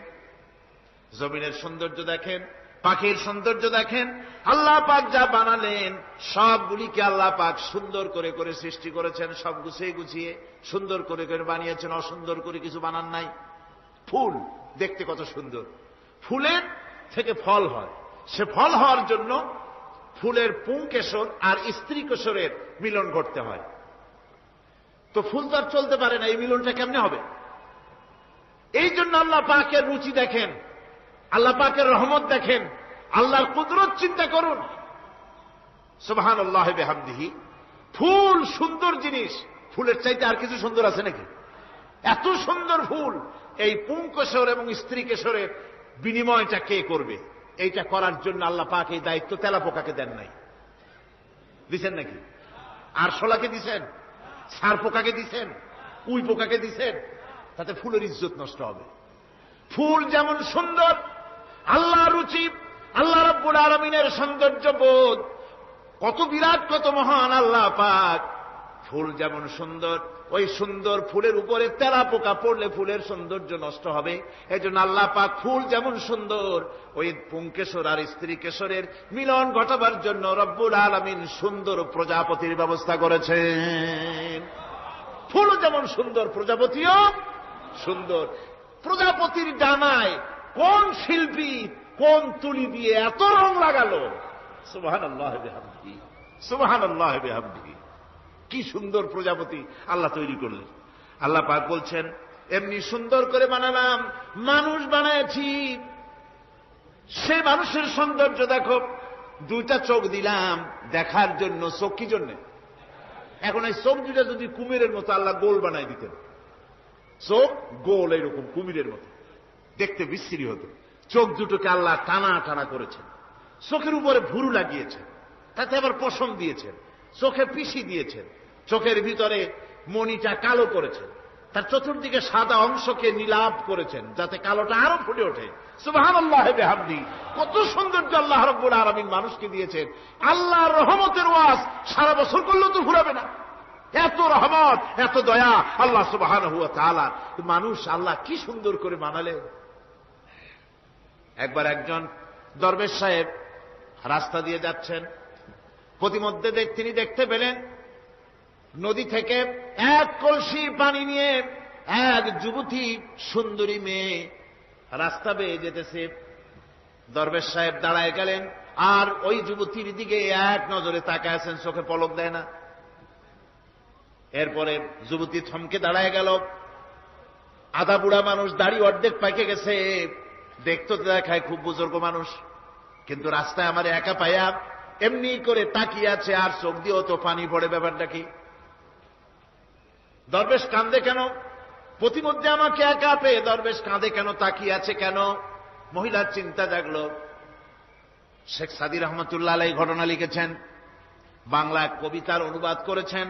জমিনের সৌন্দর্য দেখেন, পাখির সৌন্দর্য দেখেন। আল্লাহ পাক যা বানালেন সবগুলিকে আল্লাহ পাক সুন্দর করে করে সৃষ্টি করেছেন, সব গুছিয়ে গুছিয়ে সুন্দর করে করে বানিয়েছেন, অসুন্দর করে কিছু বানান নাই। ফুল দেখতে কত সুন্দর, ফুলের থেকে ফল হয়, সে ফল হওয়ার জন্য ফুলের পুংকেশর আর স্ত্রী কেশরের মিলন ঘটতে হয়। তো ফুল তো আর চলতে পারে না, এই মিলনটা কেমনে হবে? এই জন্য আল্লাহ পাকের রুচি দেখেন, আল্লাহ পাকের রহমত দেখেন, আল্লাহর কুদরত চিন্তা করুন। সুবহানাল্লাহ বিহামদিহি। ফুল সুন্দর জিনিস, ফুলের চাইতে আর কিছু সুন্দর আছে নাকি? এত সুন্দর ফুল, এই পুংকেশর এবং স্ত্রী কেশরের বিনিময়টা কে করবে? এইটা করার জন্য আল্লাহ পাক এই দায়িত্ব তেলাপোকাকে দেন নাই। দিছেন নাকি? আরশোলাকে দিছেন, সার পোকাকে দিছেন, উই পোকাকে দিছেন। তাতে ফুলের ইজ্জত নষ্ট হবে। ফুল যেমন সুন্দর, আল্লাহ রুচি, আল্লাহ রাব্বুল আলামিনের সৌন্দর্য বোধ কত বিরাট, কত মহান আল্লাহ পাক। ফুল যেমন সুন্দর, ওই সুন্দর ফুলের উপরে তেলাপোকা পড়লে ফুলের সৌন্দর্য নষ্ট হবে। এই জন্য আল্লাহ পাক ফুল যেমন সুন্দর, ওই পুংকেশর আর স্ত্রী কেশরের মিলন ঘটাবার জন্য রব্বুল আলামিন সুন্দর প্রজাপতির ব্যবস্থা করেছেন। ফুল যেমন সুন্দর, প্রজাপতিও সুন্দর। প্রজাপতির ডানায় কোন শিল্পী কোন তুলি দিয়ে এত রং লাগালো? সুবহানাল্লাহ বিহামদিহি, সুবহানাল্লাহ বিহামদিহি। কি সুন্দর প্রজাপতি আল্লাহ তৈরি করলেন। আল্লাহ পাক বলছেন, এমনি সুন্দর করে বানালাম, মানুষ বানাইছি। সে মানুষের সৌন্দর্য দেখো, দুইটা চোখ দিলাম দেখার জন্য। চোখ কি জন্য? এখন এই চোখ দুটা যদি কুমিরের মতো আল্লাহ গোল বানাই দিতেন, চোখ গোল এরকম কুমিরের মতো, দেখতে বিশ্রী হতো। চোখ দুটোকে আল্লাহ টানা টানা করেছেন, চোখের উপরে ভুরু লাগিয়েছেন, তাতে আবার পশম দিয়েছেন, চোখে পিসি দিয়েছেন, চোখের ভিতরে মণিটা কালো করেছেন, তার চতুর্দিকে সাদা অংশকে নীলাভ করেছেন যাতে কালোটা আরো ফুটে ওঠে। সুবহানাল্লাহ বিহামদিহি। কত সৌন্দর্য আল্লাহ রাব্বুল আলামিন মানুষকে দিয়েছেন। আল্লাহর রহমতের ওয়াজ সারা বছর করলেও তো ফুরাবে না। এত রহমত, এত দয়া আল্লাহ সুবহানাহু ওয়া তাআলা। মানুষ আল্লাহ কি সুন্দর করে বানালেন। একবার একজন দরবেশ সাহেব রাস্তা দিয়ে যাচ্ছেন, প্রতিমধ্যে তিনি দেখতে পেলেন নদী থেকে এক কলসি পানি নিয়ে এক যুবতী সুন্দরী মেয়ে রাস্তা বেয়ে যেতেছে। দরবেশ সাহেব দাঁড়ায় গেলেন আর ওই যুবতীর দিকে এক নজরে তাকায় আছেন, চোখে পলক দেয় না। এরপরে যুবতী থমকে দাঁড়ায় গেল। আধা বুড়া মানুষ, দাড়ি অর্ধেক পাইকে গেছে, দেখতে দেখায় খুব বুজুর্গ মানুষ, কিন্তু রাস্তায় আমার একা পায়া এমনি করে তাকিয়ে আছে আর চোখ দিয়েও তো পানি পড়ে। ব্যাপারটা কি? দরবেশ কাঁদে কেন? প্রতিমধ্যে আমাকে একা পেয়ে দরবেশ কাঁদে কেন, তাকিয়ে আছে কেন? মহিলার চিন্তা জাগলো। শেখ সাদী রহমতুল্লাহ আলাইহি ঘটনা লিখেছেন, বাংলা কবিতার অনুবাদ করেছেন।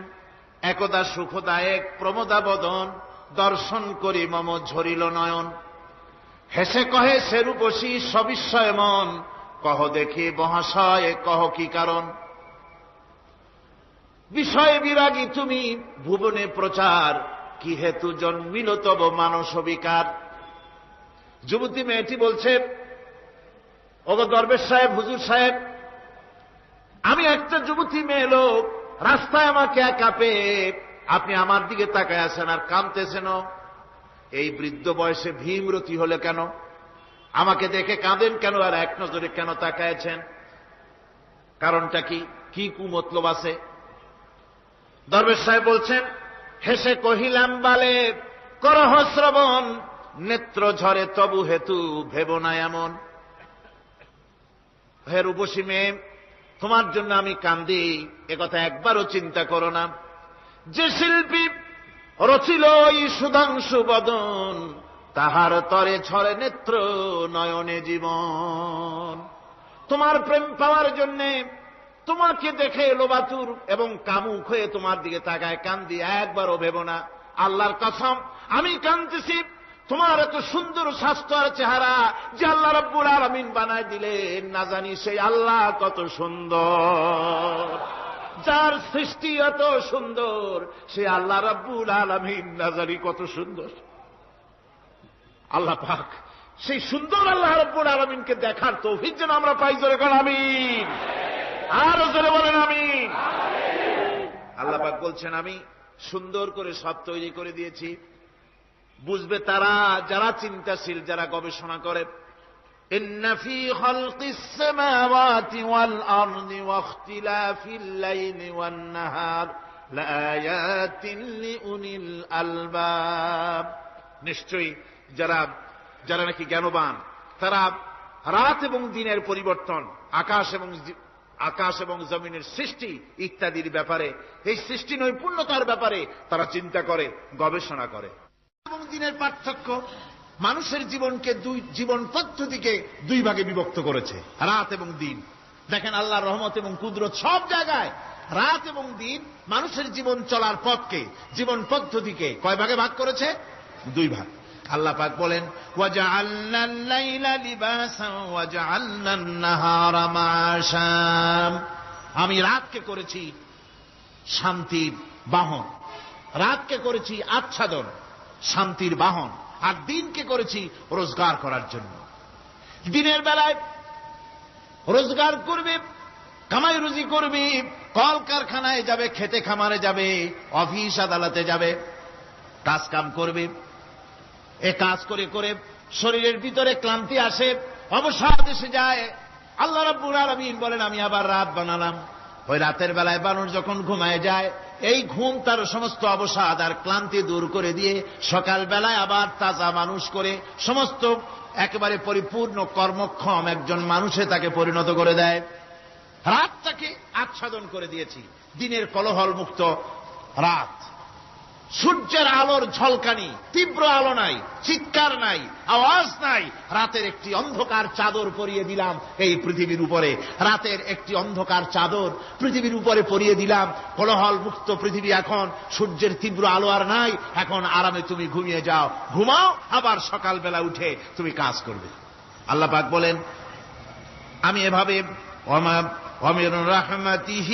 একদা সুখদায়ক প্রমোদা বদন, দর্শন করি মম ঝরিল নয়ন। হেসে কহে সে রূপসী সবিস্ময় মন, কহ দেখি মহাশয় কহ কি কারণ। বিষয় বিরাগী তুমি ভুবনে প্রচার, কি হেতু জন্মিল তব মানস বিকার। যুবতী মেয়েটি বলছে, ওগো দরবেশ সাহেব, হুজুর সাহেব, আমি একটা যুবতী মেয়ে লোক, রাস্তায় আমাকে একা পেয়ে আপনি আমার দিকে তাকায় আছেন আর কাঁদতেছেন। এই বৃদ্ধ বয়সে ভীমরতি হলে কেন? আমাকে দেখে কাঁদেন কেন আর এক নজরে কেন তাকায়ছেন? কারণটা কি? কি কুমতলব আছে? দরবেশ সাহেব বলছেন, হেসে কহিলাম বালে করহ শ্রবণ, নেত্র ঝরে তবু হেতু ভেব না এমন। হে রূপসী মেয়ে, তোমার জন্য আমি কান্দি, একথা একবারও চিন্তা করো না। যে শিল্পী রচিল এই সুধাংশু বদন, তাহার তরে ছড়ে নেত্র নয়নে জীবন। তোমার প্রেম পাওয়ার জন্যে তোমাকে দেখে লোবাতুর এবং কামুক হয়ে তোমার দিকে তাকায় কান্দি, একবারও ভেব না। আল্লাহর কসম আমি কাঁদতেছি তোমার এত সুন্দর স্বাস্থ্য আর চেহারা যে আল্লাহ রাব্বুল আলামিন বানায় দিলেন, না জানি সেই আল্লাহ কত সুন্দর। যার সৃষ্টি এত সুন্দর সে আল্লাহ রাব্বুল আলামিন না জানি কত সুন্দর। আল্লাহ পাক সেই সুন্দর আল্লাহ রাব্বুল আলামিনকে দেখার তৌফিক যেন আমরা পাই। জোরে বলেন আমিন, আরো জোরে বলেন আমিন। আল্লাহ পাক বলছেন, আমি সুন্দর করে সব তৈরি করে দিয়েছি। বুঝবে তারা যারা চিন্তাশীল, যারা গবেষণা করে। ইন্না ফী খালকিস সামাওয়াতি ওয়াল আরদি ওয়াখতিলাফিল লাইলি ওয়ান নাহার লাআয়াতিন লিউলিল আলবাব। নিশ্চয়ই যারা নাকি জ্ঞানবান, তারা রাত এবং দিনের পরিবর্তন, আকাশ এবং জমিনের সৃষ্টি ইত্যাদির ব্যাপারে, এই সৃষ্টি নৈপুণ্যতার ব্যাপারে তারা চিন্তা করে, গবেষণা করে। এবং দিনের পার্থক্য, মানুষের জীবনকে জীবন পদ্ধতিকে দুই ভাগে বিভক্ত করেছে, রাত এবং দিন। দেখেন আল্লাহর রহমত এবং কুদরত সব জায়গায় রাত এবং দিন মানুষের জীবন চলার পথকে, জীবন পদ্ধতিকে কয় ভাগে ভাগ করেছে? দুই ভাগ। আল্লাহ পাক বলেন ওয়াজআলনাল লাইলা লিবাসান ওয়াজআলনান নাহারা মাআশা, আমি রাতকে করেছি শান্তির বাহন, রাতকে করেছি আচ্ছাদন, শান্তির বাহন, আর দিনকে করেছি রোজগার করার জন্য। দিনের বেলায় রোজগার করবে, কামাই রুজি করবে, কল কারখানায় যাবে, খেতে খামারে যাবে, অফিস আদালতে যাবে, কাজ কাম করবে। এ কাজ করে করে শরীরের ভিতরে ক্লান্তি আসে, অবসাদ এসে যায়। আল্লাহ রাব্বুল আলামিন বলেন আমি আবার রাত বানালাম। ওই রাতের বেলায় মানুষ যখন ঘুমায় যায়, এই ঘুম তার সমস্ত অবসাদ আর ক্লান্তি দূর করে দিয়ে সকাল বেলায় আবার তাজা মানুষ করে সমস্ত একেবারে পরিপূর্ণ কর্মক্ষম একজন মানুষে তাকে পরিণত করে দেয়। রাতটাকে আচ্ছাদন করে দিয়েছি, দিনের কোলাহল মুক্ত রাত। সূর্যের আলোর ঝলকানি, তীব্র আলো নাই, চিৎকার নাই, আওয়াজ নাই। রাতের একটি অন্ধকার চাদর পরিয়ে দিলাম এই পৃথিবীর উপরে, রাতের একটি অন্ধকার চাদর পৃথিবীর উপরে পরিয়ে দিলাম। কোলাহল মুক্ত পৃথিবী এখন, সূর্যের তীব্র আলো আর নাই। এখন আরামে তুমি ঘুমিয়ে যাও, ঘুমাও, আবার সকালবেলা উঠে তুমি কাজ করবে। আল্লাহ পাক বলেন আমি এভাবে ومن رحمته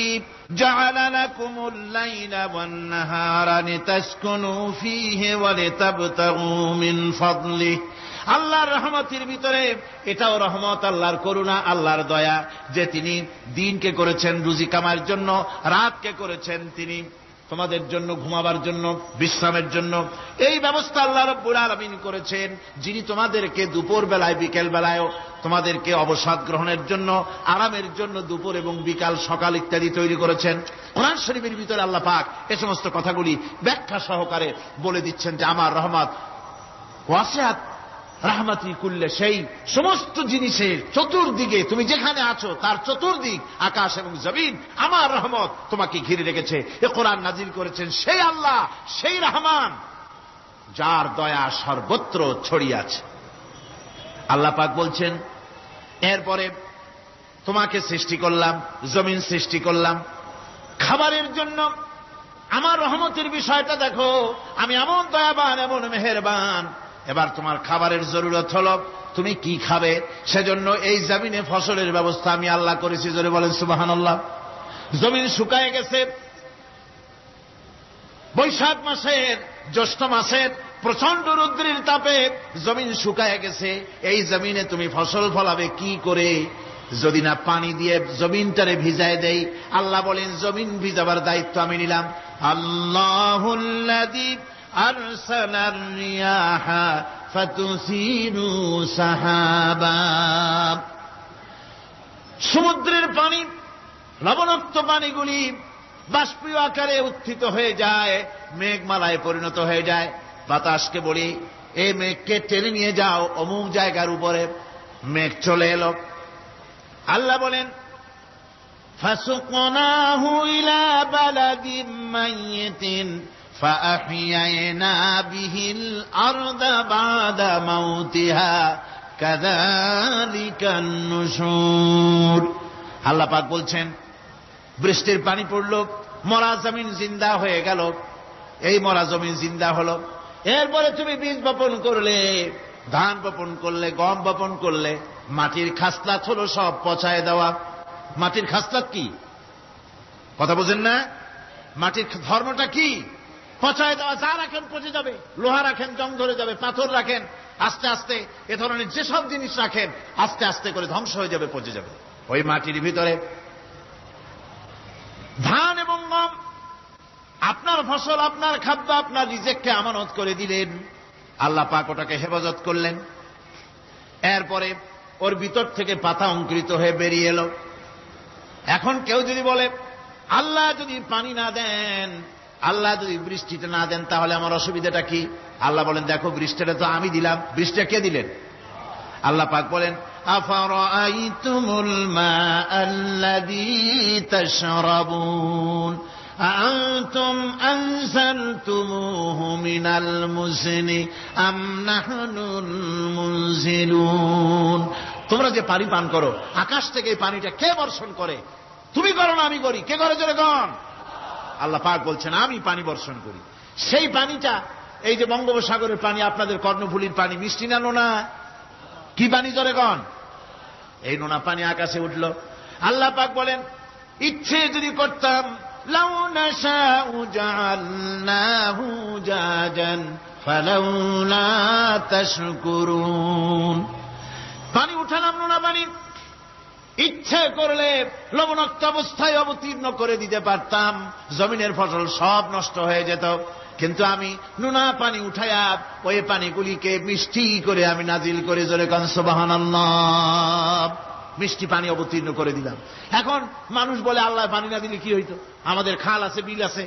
جعل لكم الليل والنهار لتسكنوا فيه ولتبتغوا من فضله। আল্লাহর রহমতের ভিতরে এটাও রহমত, আল্লাহর করুণা, আল্লাহর দয়া যে তিনি দিনকে করেছেন রুজি কামার জন্য, রাতকে করেছেন তিনি তোমাদের জন্য ঘুমাবার জন্য, বিশ্রামের জন্য। এই ব্যবস্থা আল্লাহ রাব্বুল আলামিন করেছেন, যিনি তোমাদেরকে দুপুর বেলায় বিকেল বেলায়ও তোমাদেরকে অবসাদ গ্রহণের জন্য, আরামের জন্য দুপুর এবং বিকাল, সকাল ইত্যাদি তৈরি করেছেন। কোরআন শরীফের ভিতরে আল্লাহ পাক এ সমস্ত কথাগুলি ব্যাখ্যা সহকারে বলে দিচ্ছেন যে আমার রহমত ওয়াসিআত রাহমাতি কুল্লে, সেই সমস্ত জিনিসের চতুর্দিকে তুমি যেখানে আছো তার চতুর্দিক, আকাশ এবং জমিন, আমার রহমত তোমাকে ঘিরে রেখেছে। এ কোরআন নাজিল করেছেন সেই আল্লাহ, সেই রহমান যার দয়া সর্বত্র ছড়িয়ে আছে। আল্লাহ পাক বলছেন এরপরে তোমাকে সৃষ্টি করলাম, জমিন সৃষ্টি করলাম খাবারের জন্য। আমার রহমতের বিষয়টা দেখো, আমি এমন দয়াবান, এমন মেহেরবান। এবার তোমার খাবারের জরুরত হলো তুমি কি খাবে, সেজন্য এই জমিনে ফসলের ব্যবস্থা আমি আল্লাহ করেছি। জোরে বলেন সুবহানাল্লাহ। জমিন শুকায় গেছে, বৈশাখ মাসের, জ্যৈষ্ঠ মাসের প্রচন্ড রৌদ্রের তাপে জমিন শুকায় গেছে। এই জমিনে তুমি ফসল ফলাবে কি করে যদি না পানি দিয়ে জমিনটারে ভিজায় দেই? আল্লাহ বলেন জমিন ভিজাবার দায়িত্ব আমি নিলাম। আল্লাহুল্লাযী আরসালার রিয়াহা ফাতুসিরু সাহাবা। সমুদ্রের পানি, লবণাক্ত পানিগুলি বাষ্পীয় আকারে উত্থিত হয়ে যায়, মেঘমালায় পরিণত হয়ে যায়। বাতাসকে বলি এই মেঘকে টেনে নিয়ে যাও অমুক জায়গার উপরে, মেঘ চলে এলো। আল্লাহ বলেন ফাসুকনাহু ইলা বালাদিন মাইয়িতিন ফাআহইয়ানা বিহিল আরদা বাদা মাউতিহা কাযালিকান নুশুর। আল্লাহ পাক বলছেন বৃষ্টির পানি পড়ল, মরা জমিন জিন্দা হয়ে গেল। এই মরা জমিন জিন্দা হলো। এরপরে তুমি বীজ বপন করলে, ধান বপন করলে, গম বপন করলে, মাটির খাসলাত হলো সব পচায় দেওয়া। মাটির খাসলাত কি কথা বোঝেন না? মাটির ধর্মটা কি? পচায় দেওয়া। যা রাখেন পচে যাবে, লোহা রাখেন জং ধরে যাবে, পাথর রাখেন আস্তে আস্তে, এ ধরনের যেসব জিনিস রাখেন আস্তে আস্তে করে ধ্বংস হয়ে যাবে, পচে যাবে। ওই মাটির ভিতরে ধান এবং গম, আপনার ফসল, আপনার খাদ্য, আপনার রিজেককে আমানত করে দিলেন। আল্লাহ পাক ওটাকে হেফাজত করলেন। এরপরে ওর ভিতর থেকে পাতা অঙ্কুরিত হয়ে বেরিয়ে এলো। এখন কেউ যদি বলে আল্লাহ যদি পানি না দেন, আল্লাহ যদি বৃষ্টিটা না দেন, তাহলে আমার অসুবিধাটা কি? আল্লাহ বলেন দেখো বৃষ্টিটা তো আমি দিলাম। বৃষ্টিটা কে দিলেন? আল্লাহ পাক বলেন আফারাআইতুমুল মাআল্লাযী তাশরাবুন। আনতুম আনজালতুমুহু মিনাল মুজনি আম নাহনুল মুনজিলুন। তোমরা যে পানি পান করো, আকাশ থেকে এই পানিটা কে বর্ষণ করে? তুমি করো না আমি করি? কে করে জোরে গণ? আল্লাহ পাক বলছেন আমি পানি বর্ষণ করি। সেই পানিটা, এই যে বঙ্গোপসাগরের পানি, আপনাদের কর্ণফুলীর পানি, মিষ্টি না নোনা? কি পানি জোরে গণ? এই নোনা পানি আকাশে উঠল। আল্লাহ পাক বলেন ইচ্ছে যদি করতাম লাউ নাশাউ জাআলনাহু জাজান ফালাউলা তাশকুরুন। পানি উঠালাম নোনা পানি, ইচ্ছে করলে লবণাক্ত অবস্থায় অবতীর্ণ করে দিতে পারতাম, জমিনের ফসল সব নষ্ট হয়ে যেত। কিন্তু আমি নোনা পানি উঠায়া ওই পানিগুলিকে মিষ্টি করে আমি নাজিল করে জোরে কান সুবহানাল্লাহ, মিষ্টি পানি অবতীর্ণ করে দিলাম। এখন মানুষ বলে আল্লাহ পানি না দিলে কি হইতো? আমাদের খাল আছে, বিল আছে,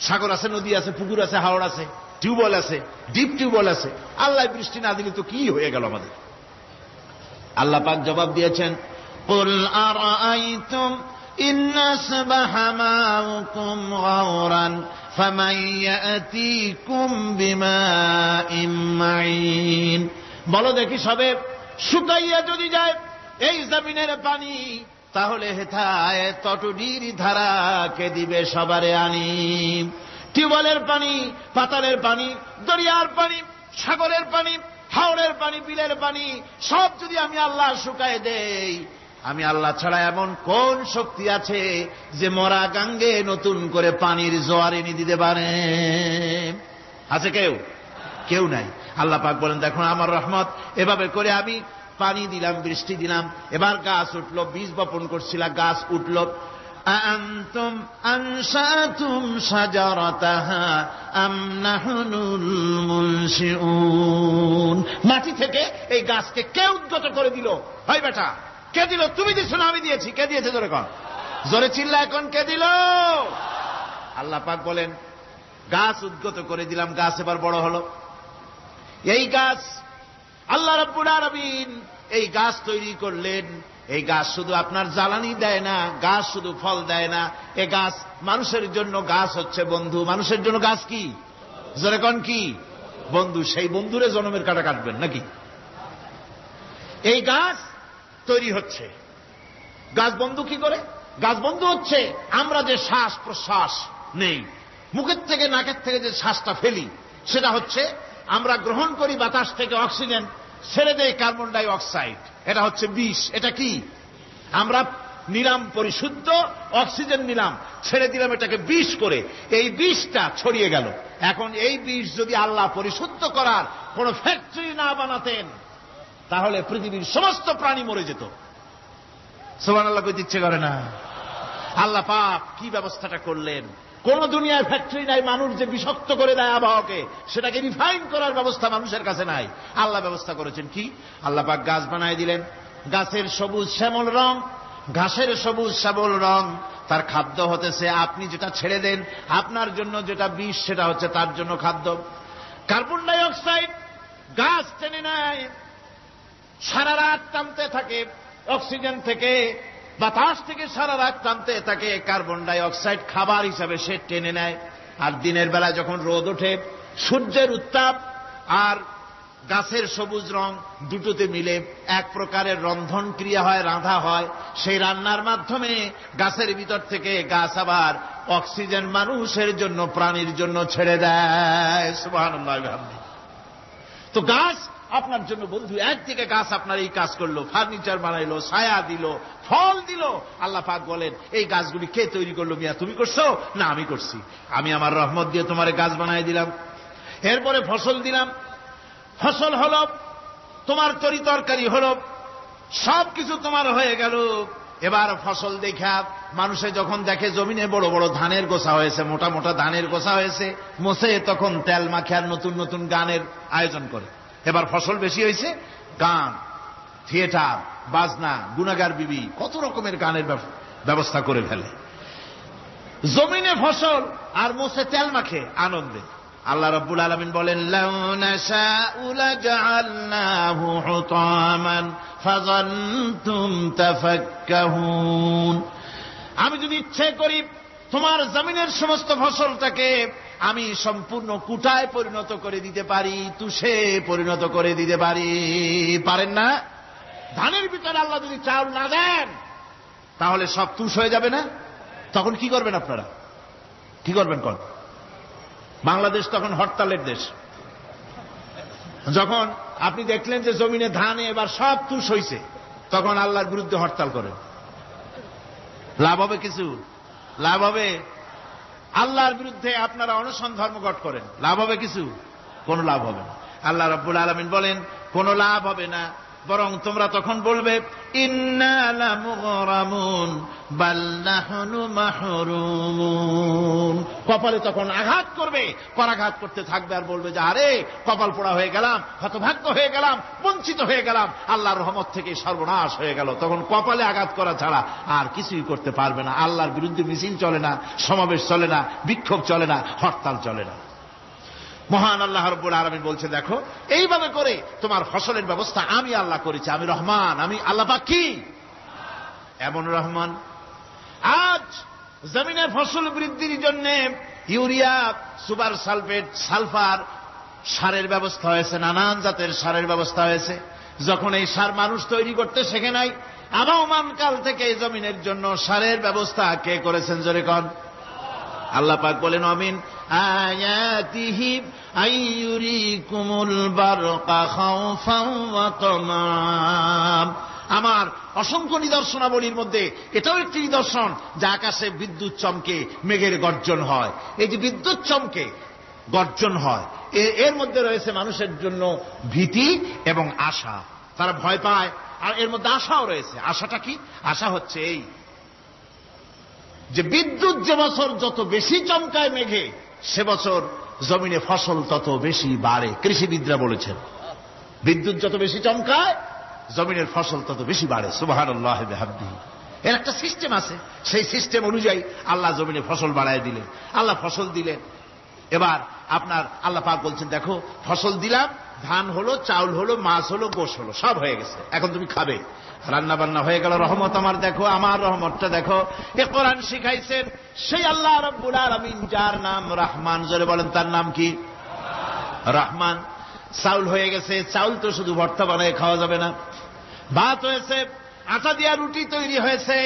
সাগর আছে, নদী আছে, পুকুর আছে, হাওড় আছে, টিউবওয়েল আছে, ডিপ টিউবওয়েল আছে, আল্লাহ বৃষ্টি না দিলে তো কি হয়ে গেল আমাদের? আল্লাহ পাক জবাব দিয়েছেন কুল আরাআইতুম ইন আসবাহা মাউকুম গাওরান ফামান ইয়াতিকুম বিমাইন মাইন। বলো দেখি সবে শুকাইয়া যদি যায় এই জমিনের পানি, তাহলে হেথায় তটুডির ধারা কে দিবে সবারে আনি? টিউবওয়েলের পানি, পাতালের পানি, দরিয়ার পানি, সাগরের পানি, হাওড়ের পানি, বিলের পানি সব যদি আমি আল্লাহ শুকায় দেই, আমি আল্লাহ ছাড়া এমন কোন শক্তি আছে যে মরা গাঙ্গে নতুন করে পানির জোয়ার এনে দিতে পারে? আছে কেউ? কেউ নাই। আল্লাহ পাক বলেন দেখুন আমার রহমত, এভাবে করে আমি পানি দিলাম, বৃষ্টি দিলাম, এবার গাছ উঠলো, বীজ বপন করছিলাম, গাছ উঠলো। আনতুম আনশাতুম শাজারাতাহা আম নাহনুল মুনশিউন। মাটি থেকে এই গাছকে কে উদ্গত করে দিল? ভাই বেটা, কে দিল? তুমি দিছো না আমি দিয়েছি? কে দিয়েছে জোরে কন, জোরে চিল্লা এখন কে দিল? আল্লাহ পাক বলেন গাছ উদ্গত করে দিলাম, গাছ এবার বড় হলো। এই গাছ আল্লাহ রাব্বুল আলামিন এই গাছ তৈরি করলেন। এই গাছ শুধু আপনার জ্বালানি দেয় না, গাছ শুধু ফল দেয় না, এ গাছ মানুষের জন্য, গাছ হচ্ছে বন্ধু। মানুষের জন্য গাছ কি? জোরে কোন কি? বন্ধু। সেই বন্ধুরে জন্মের কাটা কাটবেন নাকি? এই গাছ তৈরি হচ্ছে। গাছ বন্ধু কি করে? গাছ বন্ধু হচ্ছে আমরা যে শ্বাস প্রশ্বাস নেই, মুখের থেকে নাকের থেকে যে শ্বাসটা ফেলি, সেটা হচ্ছে আমরা গ্রহণ করি বাতাস থেকে অক্সিজেন, ছেড়ে দেয় কার্বন ডাই অক্সাইড। এটা হচ্ছে বিষ। এটা কি? আমরা নিলাম পরিশুদ্ধ অক্সিজেন, নিলাম, ছেড়ে দিলাম এটাকে বিষ করে, এই বিষটা ছড়িয়ে গেল। এখন এই বিষ যদি আল্লাহ পরিশুদ্ধ করার কোন ফ্যাক্টরি না বানাতেন, তাহলে পৃথিবীর সমস্ত প্রাণী মরে যেত। সুবহানাল্লাহ কইতে ইচ্ছে করে না? আল্লাহ পাক কি ব্যবস্থাটা করলেন! কোন দুনিয়ায় ফ্যাক্টরি নাই, মানুষ যে বিষাক্ত করে দেয় আবহাওয়াকে, সেটাকে রিফাইন করার ব্যবস্থা মানুষের কাছে নাই। আল্লাহ ব্যবস্থা করেছেন কি? আল্লাহ পাক গাছ বানায় দিলেন, গাছের সবুজ শ্যামল রং, ঘাসের সবুজ শ্যামল রং, তার খাদ্য হতেছে আপনি যেটা ছেড়ে দেন, আপনার জন্য যেটা বিষ সেটা হচ্ছে তার জন্য খাদ্য। কার্বন ডাই অক্সাইড গাছ টেনে নেয়, সারা রাত টানতে থাকে, অক্সিজেন থেকে বাতাস থেকে সারা রাত টানতে থাকে, কার্বন ডাই অক্সাইড খাবার হিসাবে সে টেনে নেয়। আর দিনের বেলা যখন রোদ ওঠে, সূর্যের উত্তাপ আর গাছের সবুজ রং দুটোতে মিলে এক প্রকারের রন্ধন ক্রিয়া হয়, রাঁধা হয়। সেই রান্নার মাধ্যমে গাছের ভিতর থেকে গাছ আবার অক্সিজেন মানুষের জন্য, প্রাণীর জন্য ছেড়ে দেয়। সুবহানাল্লাহ। তো গাছ আপনার জন্য বন্ধু। একদিকে গাছ আপনার এই কাজ করলো, ফার্নিচার বানাইলো, ছায়া দিল, ফল দিল। আল্লাহ পাক বলেন এই গাছগুলি কে তৈরি করলো? মিয়া তুমি করছো না আমি করছি? আমি আমার রহমত দিয়ে তোমার গাছ বানাই দিলাম। এরপরে ফসল দিলাম, ফসল হলো, তোমার তরি তরকারি হলো, সবকিছু তোমার হয়ে গেল। এবার ফসল দেখা মানুষে যখন দেখে জমিনে বড় বড় ধানের গোছা হয়েছে, মোটা মোটা ধানের গোছা হয়েছে, মোছে তখন তেল মাখে আর নতুন নতুন গানের আয়োজন করে। এবার ফসল বেশি হয়েছে, গান, থিয়েটার, বাজনা, গুনাগার বিবি, কত রকমের গানের ব্যবস্থা করে ফেলে। জমিনে ফসল আর মোছে তেল মাখে আনন্দে। আল্লাহ রাব্বুল আলামিন বলেন লাউ নাশাউ লাজআলনাহু হুতামান ফাযান্তুম তাফাক্কাহুন। আমি যদি ইচ্ছে করি তোমার জমিনের সমস্ত ফসলটাকে আমি সম্পূর্ণ কুটায় পরিণত করে দিতে পারি, তুষে পরিণত করে দিতে পারি। পারেন না? ধানের ভিতরে আল্লাহ যদি চাউল না দেন তাহলে সব তুষ হয়ে যাবে না? তখন কি করবেন আপনারা? কি করবেন? কোন বাংলাদেশ তখন হরতালের দেশ। যখন আপনি দেখলেন যে জমিনে ধানে এবার সব তুষ হইছে, তখন আল্লাহর বিরুদ্ধে হরতাল করেন। লাভ হবে কিছু? লাভ হবে? আল্লাহর বিরুদ্ধে আপনারা অনশন ধর্মঘট করেন, লাভ হবে কিছু? কোনো লাভ হবে না। আল্লাহ রাব্বুল আলামিন বলেন কোনো লাভ হবে না, বরং তোমরা তখন বলবে ইন্না লামুগরামুন বাল নাহনু মাহরুমুন। কপালে তখন আঘাত করবে, করাঘাত করতে থাকবে আর বলবে যে আরে কপাল পোড়া হয়ে গেলাম, হতভাগ্য হয়ে গেলাম, বঞ্চিত হয়ে গেলাম, আল্লাহর রহমত থেকে সর্বনাশ হয়ে গেল। তখন কপালে আঘাত করা ছাড়া আর কিছুই করতে পারবে না। আল্লাহর বিরুদ্ধে মিছিল চলে না, সমাবেশ চলে না, বিক্ষোভ চলে না, হরতাল চলে না। মহান আল্লাহ রাব্বুল আলামিন বলছে দেখো এইভাবে করে তোমার ফসলের ব্যবস্থা আমি আল্লাহ করেছি। আমি রহমান, আমি আল্লাহ পাক কি এমন রহমান। আজ জমিনে ফসল বৃদ্ধির জন্য ইউরিয়া, সুপার সালফেট, সালফার সারের ব্যবস্থা হয়েছে, নানান জাতের সারের ব্যবস্থা হয়েছে। যখন এই সার মানুষ তৈরি করতে শেখে নাই, আবহমান কাল থেকে এই জমিনের জন্য সারের ব্যবস্থা কে করেছেন? জোরে কোন? আল্লাহ পাক বলেন আমিন আয়াতিহি আইয়ুরিকুমুল বারকা খাওফান ওয়া তামাম। আমার অসংখ্য নিদর্শনাবলীর মধ্যে এটাও একটি নিদর্শন যে আকাশে বিদ্যুৎ চমকে মেঘের গর্জন হয়। এই যে বিদ্যুৎ চমকে গর্জন হয়, এর মধ্যে রয়েছে মানুষের জন্য ভীতি এবং আশা। তারা ভয় পায়, আর এর মধ্যে আশাও রয়েছে। আশাটা কি? আশা হচ্ছে এই যে বিদ্যুৎ যে বছর যত বেশি চমকায় মেঘে, সে বছর জমিনে ফসল তত বেশি বাড়ে। কৃষিবিদরা বলেছেন বিদ্যুৎ যত বেশি চমকায় জমিনের ফসল তত বেশি বাড়ে। সুবহানাল্লাহি ওয়া বিহামদিহি। এর একটা সিস্টেম আছে, সেই সিস্টেম অনুযায়ী আল্লাহ জমিনে ফসল বাড়ায় দিলেন। আল্লাহ ফসল দিলেন। এবার আপনার আল্লাহ পাক বলছেন দেখো ফসল দিলাম, ধান হলো, চাউল হলো, মাছ হলো, গোশ হলো, সব হয়ে গেছে, এখন তুমি খাবে। রান্না বান্না হয়ে গেল। রহমত আমার দেখো, আমার রহমতটা দেখো। এ কোরআন শিখাইছেন সেই আল্লাহ রাব্বুল আলামিন যার নাম রহমান। জোরে বলেন তার নাম কি? রহমান। চাউল হয়ে গেছে, চাউল তো শুধু ভর্তা বানায় খাওয়া যাবে না। ভাত হয়েছে, আটা দিয়া রুটি তৈরি হয়েছে,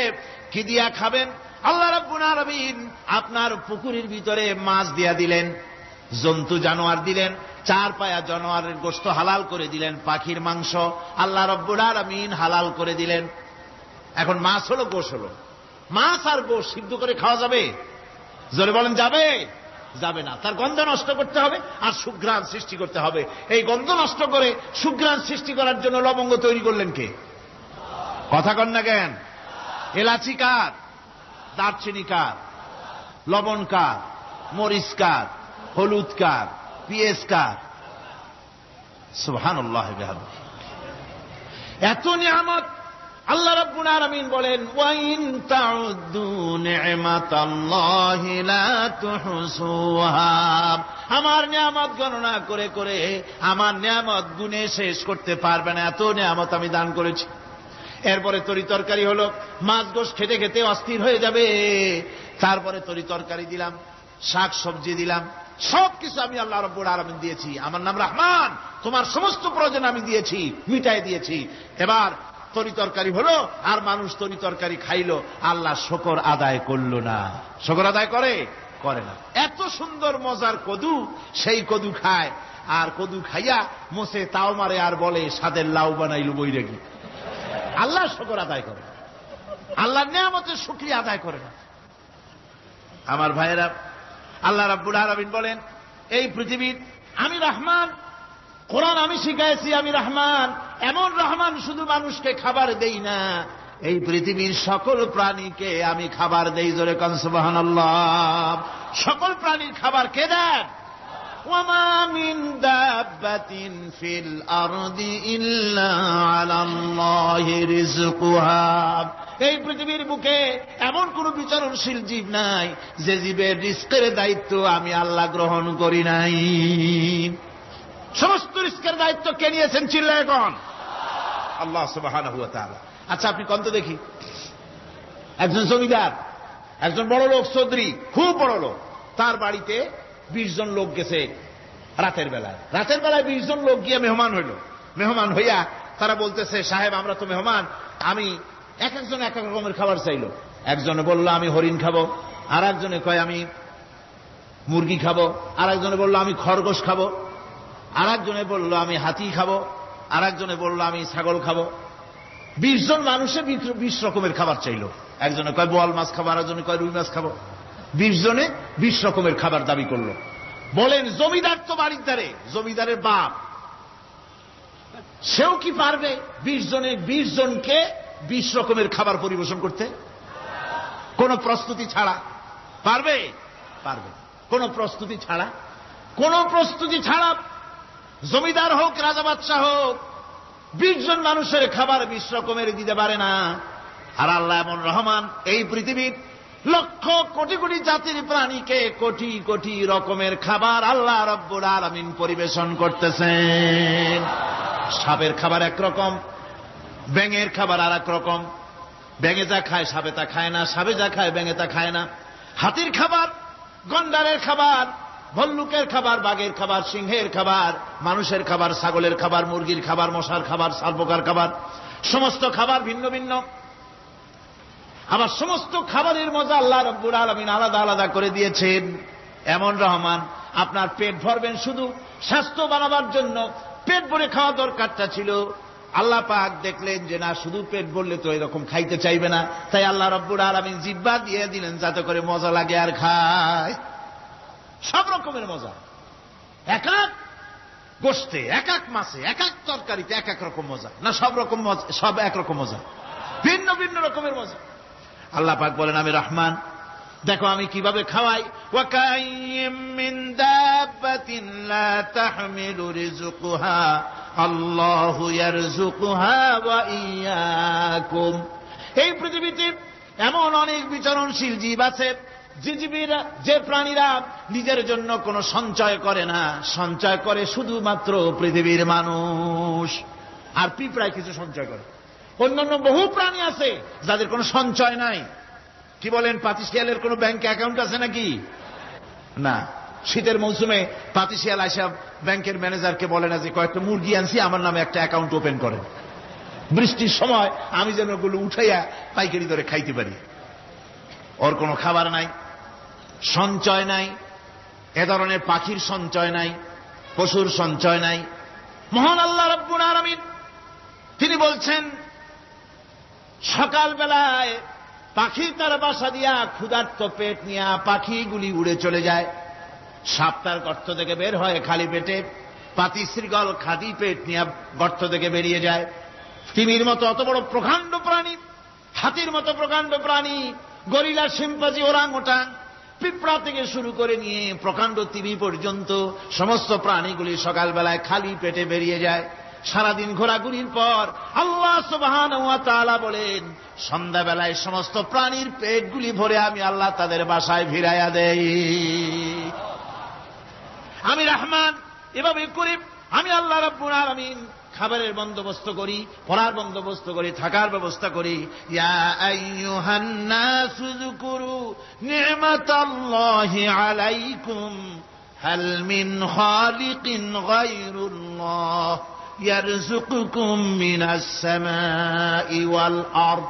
কি দিয়া খাবেন? আল্লাহ রাব্বুল আলামিন আপনার পুকুরের ভিতরে মাছ দিয়া দিলেন, জন্তু জানোয়ার দিলেন, চার পায়া জানোয়ারের গোশত হালাল করে দিলেন, পাখির মাংস আল্লাহ রাব্বুল আলামিন হালাল করে দিলেন। এখন মাছ হলো, গোশ হলো। মাছ আর গোশ সিদ্ধ করে খাওয়া যাবে? জোরে বলেন যাবে? যাবে না। তার গন্ধ নষ্ট করতে হবে আর সুঘ্রাণ সৃষ্টি করতে হবে। এই গন্ধ নষ্ট করে সুঘ্রাণ সৃষ্টি করার জন্য লবঙ্গ তৈরি করলেন কে? কথা কন না কেন? এলাচি কার? দারচিনি কার? লবণ কার? মরিচ কার? হলুদ কার? পিঁয়াজ কার? সুবহানাল্লাহ ওয়া বিহামদিহি। এত নিয়ামত আল্লাহ রাব্বুল আলামিন বলেন ওয়া ইন তাউদ্দু নি'মাতাল্লাহি লা তুহসুহা। আমার নিয়ামত গণনা করে করে আমার নিয়ামত গুণে শেষ করতে পারবে না, এত নিয়ামত আমি দান করেছি। এরপরে তরি তরকারি হলো, মাছ গোশ খেতে খেতে অস্থির হয়ে যাবে। তারপরে তরি তরকারি দিলাম, শাক সবজি দিলাম, সবকিছু আমি আল্লাহ রাব্বুল আলামিন দিয়েছি। আমার নাম রহমান, তোমার সমস্ত প্রয়োজন আমি দিয়েছি, মিটাই দিয়েছি। এবার তরি তরকারি হলো আর মানুষ তরি তরকারি খাইলো, আল্লাহ শুকর আদায় করলো না। শুকর আদায় করে? করে না। এত সুন্দর মজার কদু, সেই কদু খায়, আর কদু খাইয়া মোসে তাও মারে আর বলে সাদের লাউ বানাইলো বৈরাগী। আল্লাহ শুকর আদায় করে, আল্লাহর নিয়ামতের শুকরিয়া আদায় করে না। আমার ভাইয়েরা, আল্লাহ রাব্বুল আলামিন বলেন এই পৃথিবীর আমি রহমান, কোরআন আমি শিখাইছি আমি রহমান। এমন রহমান শুধু মানুষকে খাবার দেই না, এই পৃথিবীর সকল প্রাণীকে আমি খাবার দেই। জোরে কান সুবহানাল্লাহ। সকল প্রাণীর খাবার কে দেন? ওয়ামা মিন দাব্বাতিন ফিল আরদি ইল্লা আলাল্লাহি রিজকুহা। এই পৃথিবীর বুকে এমন কোন বিচরণশীল জীব নাই যে জীবের রিজকের দায়িত্ব আমি আল্লাহ গ্রহণ করি নাই। সমস্ত রিজকের দায়িত্ব কে নিয়েছেন? চিল্লায় কোন? আল্লাহ সুবহানাহু ওয়া তাআলা। আচ্ছা আপনি কোন তো দেখি, একজন জমিদার একজন বড় লোক, চৌধুরী, খুব বড় লোক, তার বাড়িতে 20 জন লোক গেছে রাতের বেলায়। 20 জন লোক গিয়ে মেহমান হইল। মেহমান হইয়া তারা বলতেছে, সাহেব আমরা তো মেহমান, আমি এক একজন এক এক রকমের খাবার চাইল। একজনে বলল আমি হরিণ খাবো, আর একজনে কয় আমি মুরগি খাবো, আর একজনে বলল আমি খরগোশ খাবো, আর একজনে বলল আমি হাতি খাবো, আর একজনে বলল আমি ছাগল খাবো। 20 জন মানুষে 20 রকমের খাবার চাইল। একজনে কয় বোয়াল মাছ খাবো, আর একজনে কয় রুই মাছ খাবো। 20 জনে 20 রকমের খাবার দাবি করলো। বলেন জমিদার তো বাড়ির ধারে, জমিদারের বাপ, সেও কি পারবে 20 জনকে 20 রকমের খাবার পরিবেশন করতে? কোন প্রস্তুতি ছাড়া পারবে? পারবে। কোন প্রস্তুতি ছাড়া, কোন প্রস্তুতি ছাড়া জমিদার হোক, রাজা বাদশাহ হোক, 20 জন মানুষের খাবার 20 রকমের দিতে পারে না। আর আল্লাহ এমন রহমান, এই পৃথিবীর লক্ষ কোটি কোটি জাতির প্রাণীকে কোটি কোটি রকমের খাবার আল্লাহ রব্বুল আলামিন পরিবেশন করতেছেন। সাপের খাবার একরকম, ব্যাঙের খাবার আর এক রকম। ব্যাঙে যা খায় সাপে তা খায় না, সাপে যা খায় ব্যাঙে তা খায় না। হাতির খাবার, গন্ডারের খাবার, ভল্লুকের খাবার, বাঘের খাবার, সিংহের খাবার, মানুষের খাবার, ছাগলের খাবার, মুরগির খাবার, মশার খাবার, সারপোকার খাবার, সমস্ত খাবার ভিন্ন ভিন্ন। আবার সমস্ত খাবারের মজা আল্লাহ রাব্বুল আলামিন আলাদা আলাদা করে দিয়েছেন। এমন রহমান, আপনার পেট ভরবেন শুধু স্বাস্থ্য বানাবার জন্য, পেট ভরে খাওয়া দরকারটা ছিল। আল্লাহ পাক দেখলেন যে না, শুধু পেট ভরলে তো এরকম খাইতে চাইবে না, তাই আল্লাহ রাব্বুল আলামিন জিহ্বা দিয়ে দিলেন যাতে করে মজা লাগে আর খায়। সব রকমের মজা, এক এক গোশতে, এক এক মাছে, এক এক তরকারিতে এক এক রকম মজা না, সব রকম মজা, সব একরকম মজা, ভিন্ন ভিন্ন রকমের মজা। আল্লাহ পাক বলেন আমি রহমান, দেখো আমি কিভাবে খাওয়াই। ওয়াকাইয়্যিম মিন দাব্বাতিন লা তাহমিলু রিজকুহা আল্লাহু ইয়ারযুকুহা ওয়া ইয়্যাকুম। এই পৃথিবীতে এমন অনেক বিচরণশীল জীব আছে, যে প্রাণীরা নিজের জন্য কোনো সঞ্চয় করে না, সঞ্চয় করে শুধুমাত্র পৃথিবীর মানুষ। আর পিঁপড়ায় কিছু সঞ্চয় করে। অন্যান্য বহু প্রাণী আছে যাদের কোনো সঞ্চয় নাই। কি বলেন, পাতিশিয়ালের কোনো ব্যাংক অ্যাকাউন্ট আছে নাকি? না। শীতের মৌসুমে পাতিশিয়াল আইসা ব্যাংকের ম্যানেজারকে বলে না যে কয়েকটা মুরগি আনছি, আমার নামে একটা অ্যাকাউন্ট ওপেন করেন, বৃষ্টির সময় আমি যেন ওগুলো উঠাইয়া পাইকারি দরে খাইতে পারি। ওর কোনো খাবার নাই, সঞ্চয় নাই। এ ধরনের পাখির সঞ্চয় নাই, পশুর সঞ্চয় নাই। মহান আল্লাহ রাব্বুল আলামিন তিনি বলছেন, সকালবেলায় পাখি তার বাসা দিয়া ক্ষুধার্ত পেট নিয়ে পাখিগুলি উড়ে চলে যায়। সাপ তার গর্ত থেকে বের হয় খালি পেটে, পাতি শৃগাল খাদি পেট নিয়ে গর্ত থেকে বেরিয়ে যায়। তিমির মতো অত বড় প্রকাণ্ড প্রাণী, হাতির মতো প্রকাণ্ড প্রাণী, গরিলা, শিম্পাঞ্জি, ওরাংওটাং, পিঁপড়া থেকে শুরু করে নিয়ে প্রকাণ্ড তিমি পর্যন্ত সমস্ত প্রাণীগুলি সকালবেলায় খালি পেটে বেরিয়ে যায়। সারাদিন ঘোরাঘুরির পর আল্লাহ সুবহানাহু ওয়া তাআলা বলেন, সন্ধ্যাবেলায় সমস্ত প্রাণীর পেটগুলি ভরে আমি আল্লাহ তাদের বাসায় ফিরাইয়া দেই। আমি রহমান, এভাবে করে আমি আল্লাহ রাব্বুল আলামিন খাবারের বন্দোবস্ত করি, পড়ার বন্দোবস্ত করি, থাকার ব্যবস্থা করি। ইয়া আইয়ুহান নাসু যুকুরু নি'মাতাল্লাহি আলাইকুম হাল মিন খালিকিন গায়রুল্লাহ ইয়ারযুকুকুম মিনাস সামাই ওয়াল আরদ।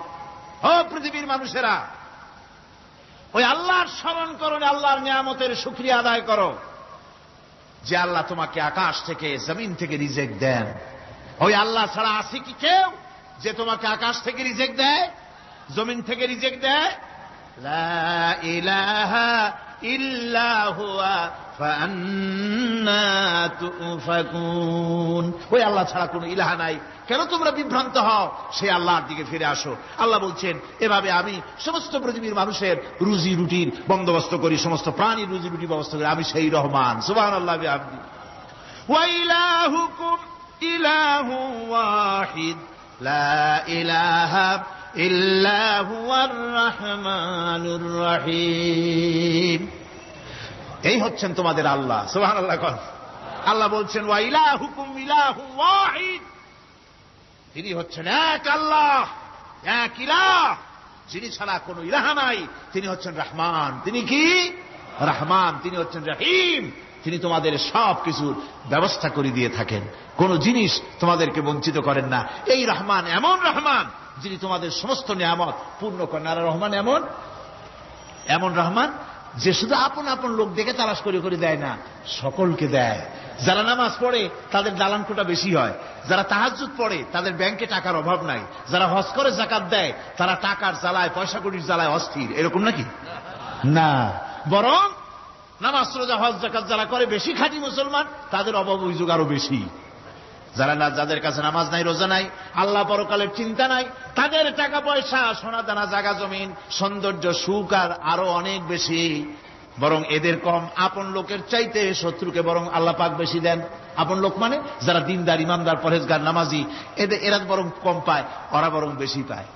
ও পৃথিবীর মানুষেরা, ওই আল্লাহর স্মরণ করো, আল্লাহর নিয়ামতের শুকরিয়া আদায় করো যে আল্লাহ তোমাকে আকাশ থেকে, জমিন থেকে রিজিক দেন। ওই আল্লাহ ছাড়া আছে কি কেউ যে তোমাকে আকাশ থেকে রিজিক দেয়, জমিন থেকে রিজিক দেয়? লা ইলাহা ইল্লা হুয়া ফাআন্না তুফাকুন। ওই আল্লাহ ছাড়া কোনো ইলাহা নাই, কেন তোমরা বিভ্রান্ত হও? সেই আল্লাহর দিকে ফিরে আসো। আল্লাহ বলছেন, এভাবে আমি সমস্ত পৃথিবীর মানুষের রুজি রুটির বন্দোবস্ত করি, সমস্ত প্রাণীর রুজি রুটির ব্যবস্থা করি। আমি সেই রহমান। সুবহানাল্লাহ বিহামদি। ওয়া ইলাহুকুম ইলাহু ওয়াহিদ লা ইলাহা ইল্লা হুয়ার রাহমানুর রহিম। এই হচ্ছেন তোমাদের আল্লাহ। সুবহানাল্লাহ। আল্লাহ বলছেন, ওয়া ইলাহুকুম ইলাহু ওয়াহিদ, তিনি হচ্ছেন এক আল্লাহ, এক ইলাহ, যিনি ছাড়া কোনো ইলাহা নাই, তিনি হচ্ছেন রহমান। তিনি কি? রহমান। তিনি হচ্ছেন রহিম। তিনি তোমাদের সব কিছুর ব্যবস্থা করে দিয়ে থাকেন, কোন জিনিস তোমাদেরকে বঞ্চিত করেন না। এই রহমান এমন রহমান যিনি তোমাদের সমস্ত নিয়ামত পূর্ণ করেন। আর রহমান এমন রহমান যে শুধু আপন আপন লোক দেখে তালাশ করে করে দেয় না, সকলকে দেয়। যারা নামাজ পড়ে তাদের দালানকোটা বেশি হয়, যারা তাহাজ্জুদ পড়ে তাদের ব্যাংকে টাকার অভাব নাই, যারা হজ করে যাকাত দেয় তারা টাকার জ্বালায়, পয়সা কড়ির জ্বালায় অস্থির। এরকম নাকি? না, বরং নামাজ রোজা হজ যাকাত যারা করে বেশি খাঁটি মুসলমান, তাদের অভাব অভিযোগ আরো বেশি। যাদের কাছে নামাজ নাই, রোজা নাই, আল্লাহ পরকালের চিন্তা নাই, তাদের টাকা পয়সা, সোনা দানা, জায়গা জমিন, সৌন্দর্য, সুখ আর আরো অনেক বেশি। বরং এদের কম। আপন লোকের চাইতে শত্রুকে বরং আল্লাহ পাক বেশি দেন। আপন লোক মানে যারা দিনদার, ইমানদার, পরহেজগার, নামাজি, এরা বরং কম পায়, ওরা বরং বেশি পায়।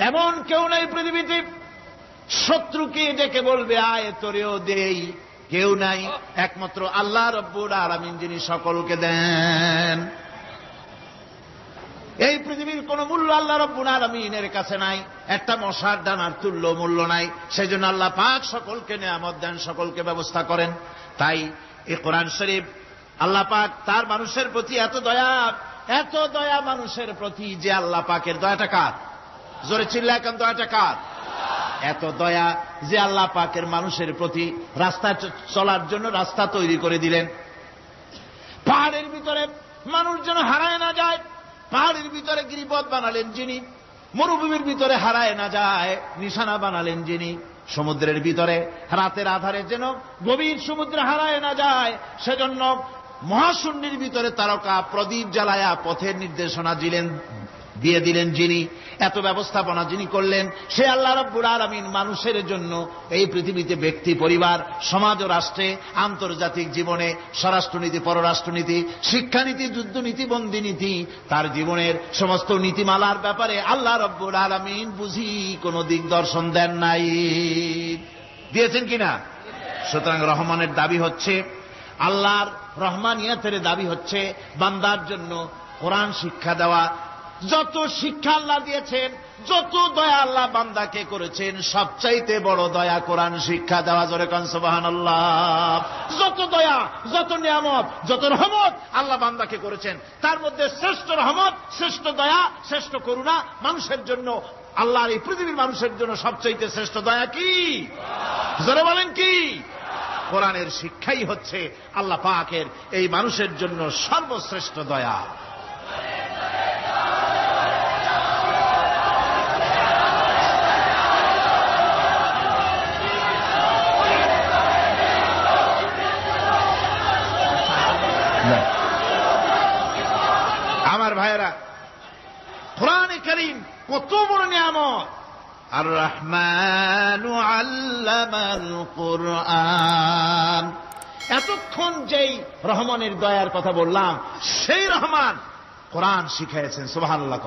এমন কেউ নাই পৃথিবীতে শত্রুকে ডেকে বলবে আয় তোরেও দেই, কেউ নাই। একমাত্র আল্লাহ রব্বুল আলামিন যিনি সকলকে দেন। এই পৃথিবীর কোন মূল্য আল্লাহ রব্বুল আলামিনের কাছে নাই, একটা মশার দানার তুল্য মূল্য নাই। সেই জন্য আল্লাহ পাক সকলকে নিয়ামত দেন, সকলকে ব্যবস্থা করেন। তাই এই কোরআন শরীফ আল্লাহ পাক তার মানুষের প্রতি এত দয়া মানুষের প্রতি, যে আল্লাহ পাকের দয়াটা কার? জোরে চিল্লায় কেন? দয়াটা কার? এত দয়া যে আল্লাহ পাকের মানুষের প্রতি রাস্তা চলার জন্য রাস্তা তৈরি করে দিলেন। পাহাড়ের ভিতরে মানুষ যেন হারায় না যায়, পাহাড়ের ভিতরে গিরিপথ বানালেন যিনি, মরুভূমির ভিতরে হারায় না যায় নিশানা বানালেন যিনি, সমুদ্রের ভিতরে রাতের আধারে যেন গভীর সমুদ্রে হারায় না যায়, সেজন্য মহাশূন্যের ভিতরে তারকা প্রদীপ জ্বালায়া পথের নির্দেশনা দিয়ে দিলেন যিনি, এত ব্যবস্থাপনা যিনি করলেন, সে আল্লাহ রাব্বুল আলামিন মানুষের জন্য এই পৃথিবীতে ব্যক্তি, পরিবার, সমাজ ও রাষ্ট্রে, আন্তর্জাতিক জীবনে, স্বরাষ্ট্রনীতি, পররাষ্ট্রনীতি, শিক্ষানীতি, যুদ্ধনীতি, বন্দিনীতি, তার জীবনের সমস্ত নীতিমালার ব্যাপারে আল্লাহ রাব্বুল আলামিন বুঝি কোন দিগদর্শন দেন নাই। দিয়েছেন কিনা? সুতরাং রহমানের দাবি হচ্ছে, আল্লাহর রহমানিয়াতের দাবি হচ্ছে বান্দার জন্য কোরআন শিক্ষা দেওয়া। যত শিক্ষা আল্লাহ দিয়েছেন, যত দয়া আল্লাহ বান্দাকে করেছেন, সবচাইতে বড় দয়া কোরআন শিক্ষা দেওয়া। জোরে কান সুবহানাল্লাহ। যত দয়া, যত নিয়ামত, যত রহমত আল্লাহ বান্দাকে করেছেন, তার মধ্যে শ্রেষ্ঠ রহমত, শ্রেষ্ঠ দয়া, শ্রেষ্ঠ করুণা মানুষের জন্য, আল্লাহর এই পৃথিবীর মানুষের জন্য সবচাইতে শ্রেষ্ঠ দয়া কি? জোরে বলেন কি? কোরআনের শিক্ষাই হচ্ছে আল্লাহ পাকের এই মানুষের জন্য সর্বশ্রেষ্ঠ দয়া। আমার ভাইয়েরা, কোরআনে কারীম কত বড় নিয়ামত। আর রহমানু আল্লামাল কোরআন। এতক্ষণ যেই রহমানের দয়ার কথা বললাম, সেই রহমান কোরআন শিখাইছেন। সুবহানাল্লাহ।